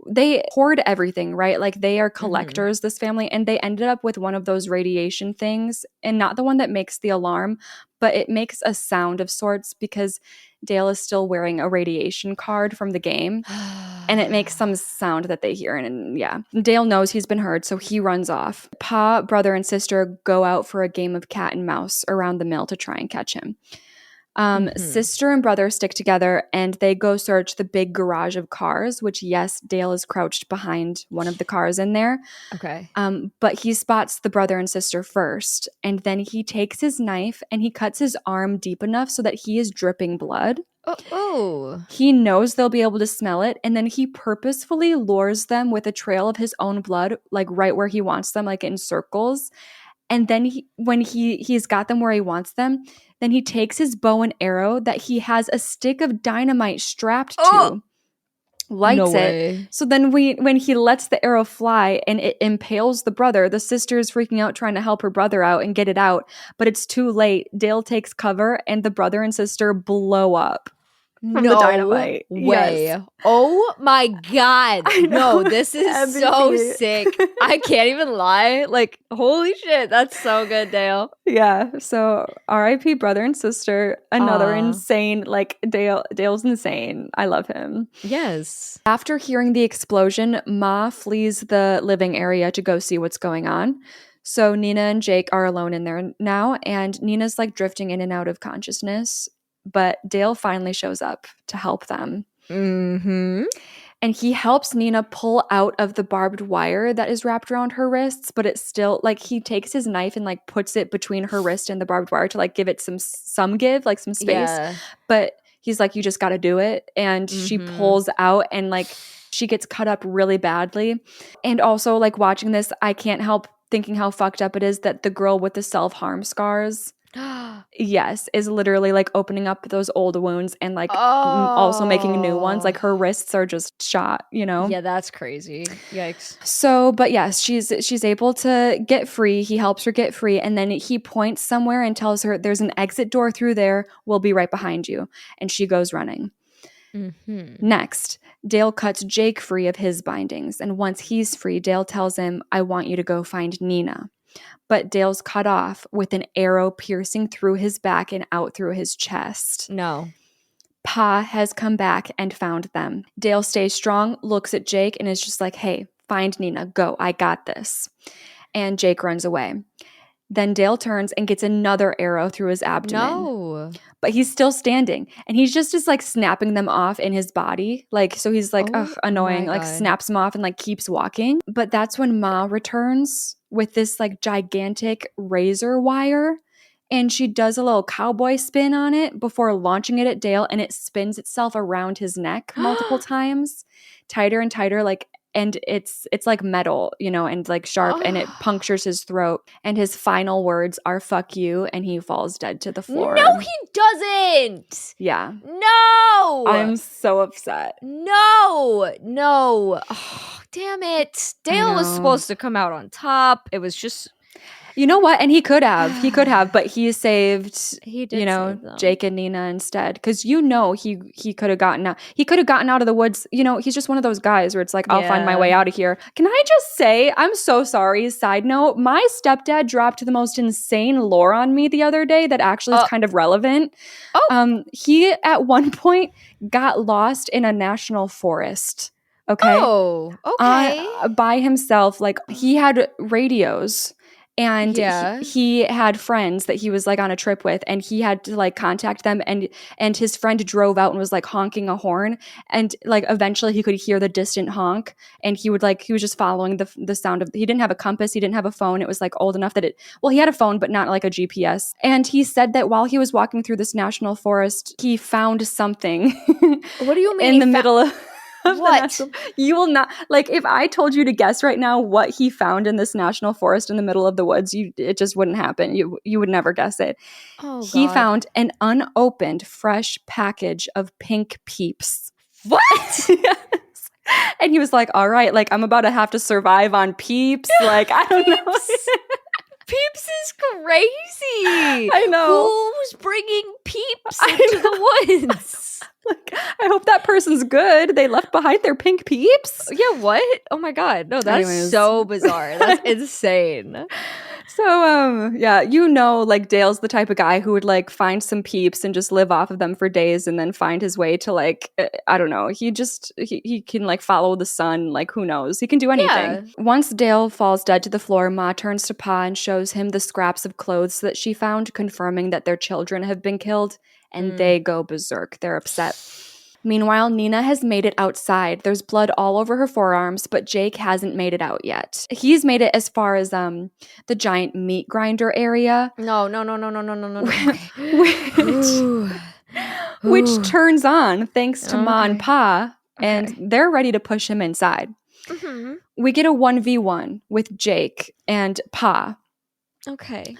they hoard everything, right? Like they are collectors, this family, and they ended up with one of those radiation things, and not the one that makes the alarm, but it makes a sound of sorts because Dale is still wearing a radiation card from the game, and it makes some sound that they hear. And yeah, Dale knows he's been heard, so he runs off. Pa, brother, and sister go out for a game of cat and mouse around the mill to try and catch him. Sister and brother stick together and they go search the big garage of cars, which yes, Dale is crouched behind one of the cars in there. Okay. But he spots the brother and sister first, and then he takes his knife and he cuts his arm deep enough so that he is dripping blood. Oh. He knows they'll be able to smell it, and then he purposefully lures them with a trail of his own blood, like right where he wants them, like in circles. And then when he's got them where he wants them, then he takes his bow and arrow that he has a stick of dynamite strapped to, lights it. So then when he lets the arrow fly and it impales the brother, the sister is freaking out trying to help her brother out and get it out. But it's too late. Dale takes cover and the brother and sister blow up. From the dynamite. Way. Yes. Oh my god. No, this is so sick. I can't even lie. Like, holy shit, that's so good, Dale. Yeah. So RIP brother and sister. Another insane, like Dale's insane. I love him. Yes. After hearing the explosion, Ma flees the living area to go see what's going on. So Nina and Jake are alone in there now, and Nina's like drifting in and out of consciousness. But Dale finally shows up to help them. And he helps Nina pull out of the barbed wire that is wrapped around her wrists, but it's still like he takes his knife and like puts it between her wrist and the barbed wire to like give it some give, like some space. Yeah. But he's like, you just got to do it. And she pulls out and like she gets cut up really badly. And also like watching this, I can't help thinking how fucked up it is that the girl with the self-harm scars, yes, is literally like opening up those old wounds and like also making new ones. Like her wrists are just shot, you know? Yeah, that's crazy. Yikes. So, but yes, she's able to get free. He helps her get free, and then he points somewhere and tells her there's an exit door through there. We'll be right behind you. And she goes running. Next, Dale cuts Jake free of his bindings, and once he's free, Dale tells him, I want you to go find Nina. But Dale's cut off with an arrow piercing through his back and out through his chest. No. Pa has come back and found them. Dale stays strong, looks at Jake, and is just like, hey, find Nina. Go. I got this. And Jake runs away. Then Dale turns and gets another arrow through his abdomen. No. But he's still standing. And he's just like snapping them off in his body. Like, so he's like, ugh, annoying. Like snaps them off and like keeps walking. But that's when Ma returns with this like gigantic razor wire. And she does a little cowboy spin on it before launching it at Dale. And it spins itself around his neck multiple times. Tighter and tighter, like, and it's like metal, you know, and like sharp, and it punctures his throat. And his final words are "fuck you," and he falls dead to the floor. No, he doesn't. Yeah. No. I'm so upset. No. Oh, damn it. Dale was supposed to come out on top. It was just... You know what? And he could have, but he saved, he did, you know, Jake and Nina instead. Because you know he could have gotten out. He could have gotten out of the woods. You know, he's just one of those guys where it's like, I'll find my way out of here. Can I just say, I'm so sorry. Side note, my stepdad dropped the most insane lore on me the other day that actually is kind of relevant. He at one point got lost in a national forest. Okay. Oh, okay. By himself. Like he had radios. And he had friends that he was like on a trip with, and he had to like contact them, and his friend drove out and was like honking a horn, and like eventually he could hear the distant honk, and he was just following the sound of. He didn't have a compass, he didn't have a phone. It was like old enough that he had a phone but not like a GPS. And he said that while he was walking through this national forest, he found something. What do you mean in the middle of? What? You will not, like, if I told you to guess right now what he found in this national forest in the middle of the woods, it just wouldn't happen. You would never guess it. He found an unopened fresh package of pink Peeps. What? Yes. And he was like, all right, like I'm about to have to survive on Peeps. Like, I don't know. Peeps is crazy. I know. Who's bringing Peeps into the woods? Like, I hope that person's good. They left behind their pink Peeps. Yeah, what? Oh my god. No, that's so bizarre. That's insane. So, yeah, you know, like Dale's the type of guy who would like find some Peeps and just live off of them for days and then find his way to like, I don't know. He can like follow the sun. Like, who knows? He can do anything. Yeah. Once Dale falls dead to the floor, Ma turns to Pa and shows him the scraps of clothes that she found, confirming that their children have been killed. And they go berserk. They're upset. Meanwhile, Nina has made it outside. There's blood all over her forearms, but Jake hasn't made it out yet. He's made it as far as the giant meat grinder area. No. Which turns on thanks to Ma and Pa, and they're ready to push him inside. Mm-hmm. We get a 1v1 with Jake and Pa. Okay.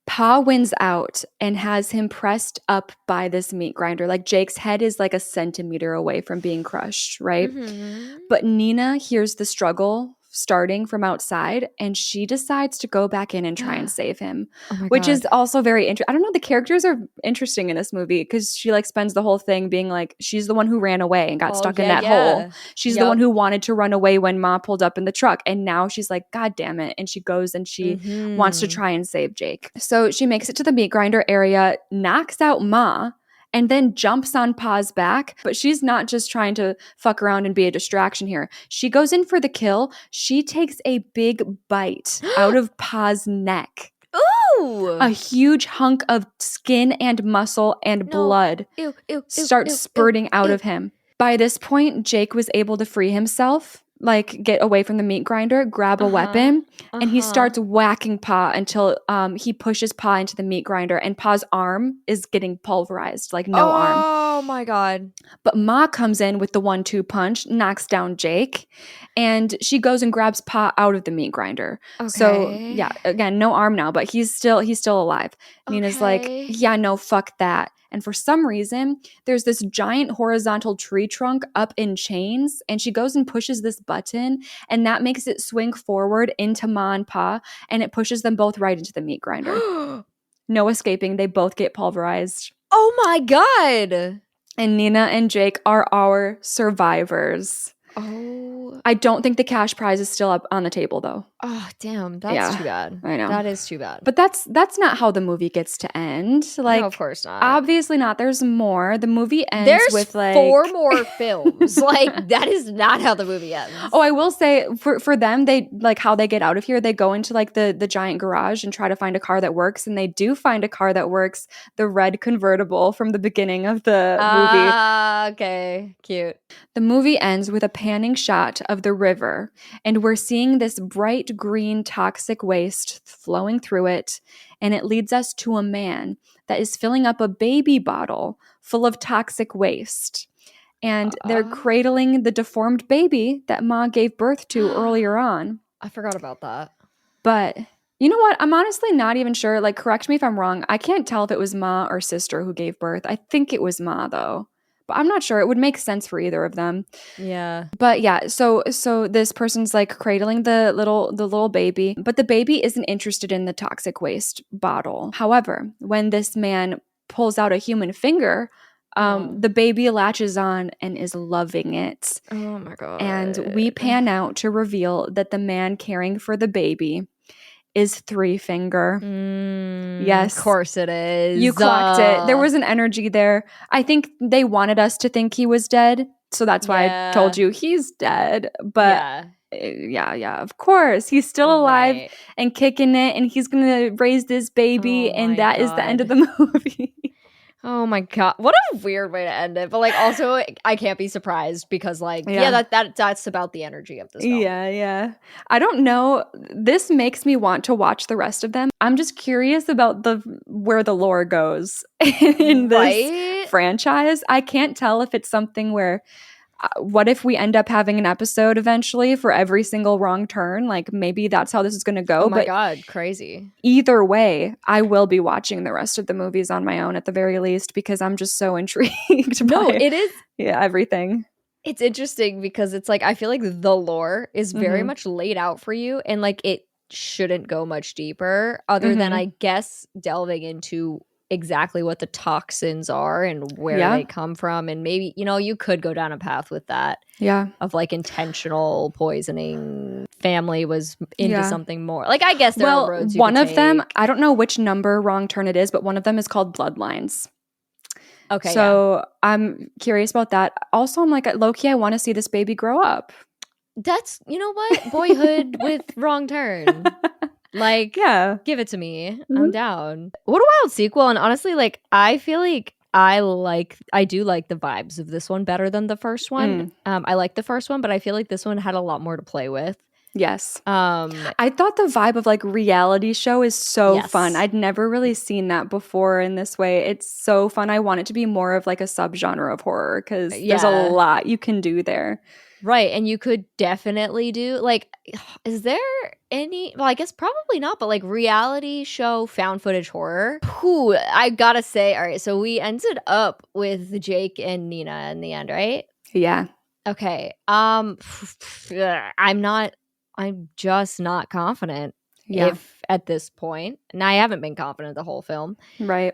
Pa wins out and has him pressed up by this meat grinder. Like Jake's head is like a centimeter away from being crushed, right? Mm-hmm. But Nina hears the struggle starting from outside, and she decides to go back in and try and save him, which is also very interesting. I don't know, the characters are interesting in this movie because she like spends the whole thing being like, she's the one who ran away and got stuck in that hole. She's the one who wanted to run away when Ma pulled up in the truck, and now she's like, God damn it, and she goes and she wants to try and save Jake. So she makes it to the meat grinder area, knocks out Ma, and then jumps on Pa's back. But she's not just trying to fuck around and be a distraction here. She goes in for the kill. She takes a big bite out of Pa's neck. Ooh! A huge hunk of skin and muscle and blood starts spurting out of him. By this point, Jake was able to free himself, like get away from the meat grinder, grab a weapon, and he starts whacking Pa until he pushes Pa into the meat grinder, and Pa's arm is getting pulverized, like no arm. Oh my God. But Ma comes in with the 1-2 punch, knocks down Jake, and she goes and grabs Pa out of the meat grinder. Okay. So yeah, again, no arm now, but he's still alive. Nina's like, yeah, no, fuck that. And for some reason, there's this giant horizontal tree trunk up in chains, and she goes and pushes this button, and that makes it swing forward into Ma and Pa, and it pushes them both right into the meat grinder. No escaping. They both get pulverized. Oh my God. And Nina and Jake are our survivors. Oh. I don't think the cash prize is still up on the table, though. Oh, damn. That's too bad. I know. That is too bad. But that's not how the movie gets to end. Like, no, of course not. Obviously not. There's more. The movie ends with like 4 more films. Like, that is not how the movie ends. Oh, I will say for them, they like how they get out of here. They go into like the giant garage and try to find a car that works, and they do find a car that works. The red convertible from the beginning of the movie. Okay, cute. The movie ends with a panning shot of the river, and we're seeing this bright green toxic waste flowing through it, and it leads us to a man that is filling up a baby bottle full of toxic waste. And they're cradling the deformed baby that Ma gave birth to earlier on. I forgot about that. But you know what? I'm honestly not even sure. Like, correct me if I'm wrong. I can't tell if it was Ma or sister who gave birth. I think it was Ma, though. But I'm not sure. It would make sense for either of them. Yeah. But yeah, so this person's like cradling the little baby, but the baby isn't interested in the toxic waste bottle. However, when this man pulls out a human finger, the baby latches on and is loving it. Oh my God. And we pan out to reveal that the man caring for the baby is 3-finger. Yes. Of course it is. You clocked it. There was an energy there. I think they wanted us to think he was dead. So that's why I told you he's dead. But yeah, of course. He's still alive and kicking it, and he's going to raise this baby, and that is the end of the movie. Oh my God. What a weird way to end it. But like also I can't be surprised because like that's about the energy of this film. Yeah. I don't know. This makes me want to watch the rest of them. I'm just curious about where the lore goes in this franchise. I can't tell if it's something where what if we end up having an episode eventually for every single wrong turn? Like maybe that's how this is going to go. Oh my God, crazy. Either way, I will be watching the rest of the movies on my own at the very least because I'm just so intrigued by it is. Yeah, everything. It's interesting because it's like I feel like the lore is very much laid out for you, and like it shouldn't go much deeper other than I guess delving into exactly what the toxins are and where they come from, and maybe you could go down a path with that of like intentional poisoning. Family was into something more, like I guess there are roads you one could of take. them, I don't know which number wrong turn it is, but one of them is called Bloodlines. Okay, so I'm curious about that. Also, I'm like, low-key, I want to see this baby grow up. That's what, Boyhood with wrong turn. Like, give it to me. I'm down. What a wild sequel. And honestly, like, I feel like I do like the vibes of this one better than the first one. I like the first one, but I feel like this one had a lot more to play with. Yes. I thought the vibe of like reality show is so fun. I'd never really seen that before in this way. It's so fun. I want it to be more of like a subgenre of horror because there's a lot you can do there. Right. And you could definitely do like, is there any, well, I guess probably not, but like reality show found footage horror? Whew, I gotta say, all right, so we ended up with Jake and Nina in the end, right? Yeah. Okay. I'm just not confident if at this point, and I haven't been confident the whole film. Right.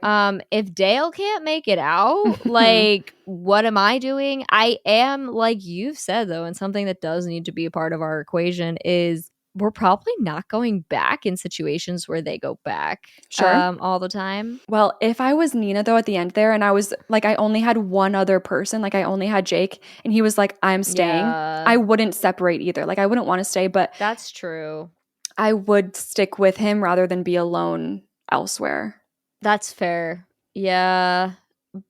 If Dale can't make it out, like, what am I doing? I am, like you've said, though, and something that does need to be a part of our equation is we're probably not going back in situations where they go back all the time. Well, if I was Nina, though, at the end there, and I was like, I only had one other person, like I only had Jake, and he was like, I'm staying, I wouldn't separate either. Like I wouldn't want to stay, but that's true. I would stick with him rather than be alone elsewhere. That's fair. Yeah.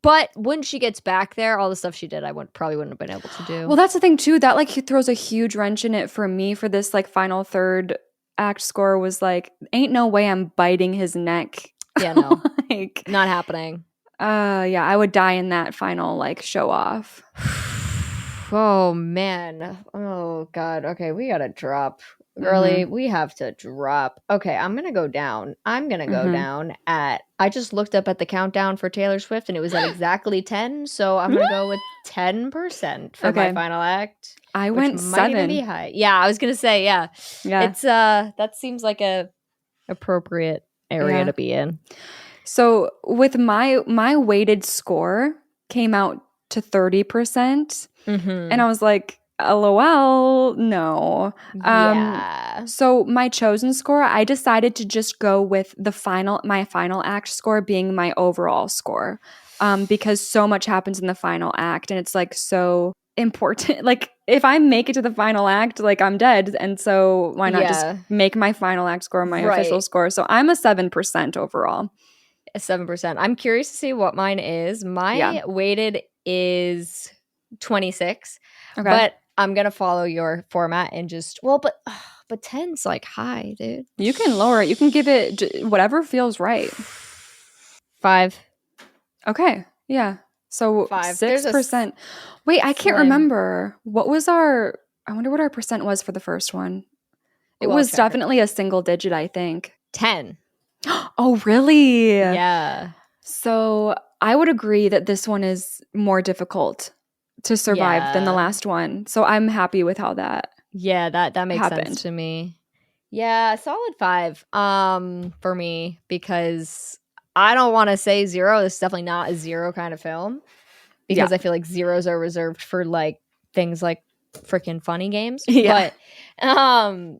But when she gets back there, all the stuff she did, I probably wouldn't have been able to do. Well, that's the thing too. That like throws a huge wrench in it for me for this like final third act score was like, ain't no way I'm biting his neck. Yeah, no. Like, not happening. Yeah, I would die in that final like show off. Oh man. Oh god. Okay, we gotta drop. Girly, we have to drop. Okay, I'm gonna go down. I'm gonna go down at I just looked up at the countdown for Taylor Swift and it was at exactly 10. So I'm gonna go with 10% for my final act. I went 7. Might even be high. Yeah, I was gonna say, yeah. It's that seems like a appropriate area to be in. So with my weighted score came out to 30%. And I was like, LOL, no. So my chosen score, I decided to just go with my final act score being my overall score. Because so much happens in the final act and it's like so important. Like if I make it to the final act, like I'm dead. And so why not just make my final act score my official score? So I'm a 7% overall. 7%. I'm curious to see what mine is. My weighted is 26. Okay. But I'm going to follow your format and just but 10's like high, dude. You can lower it. You can give it whatever feels right. 5. Okay. Yeah. So 6%. Wait, I can't remember. What was I wonder what our percent was for the first one. It was definitely a single digit, I think. 10. Oh, really? Yeah. So I would agree that this one is more difficult to survive than the last one. So I'm happy with how that that makes sense to me. Yeah, solid 5 for me because I don't want to say 0. This is definitely not a 0 kind of film because I feel like 0s are reserved for like things like freaking funny games. But no,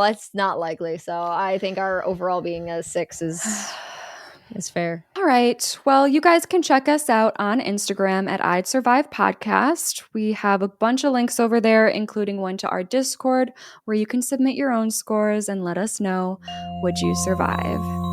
that's not likely. So I think our overall being a 6 is fair. All right. Well, you guys can check us out on Instagram at I'd Survive Podcast. We have a bunch of links over there, including one to our Discord where you can submit your own scores and let us know, would you survive?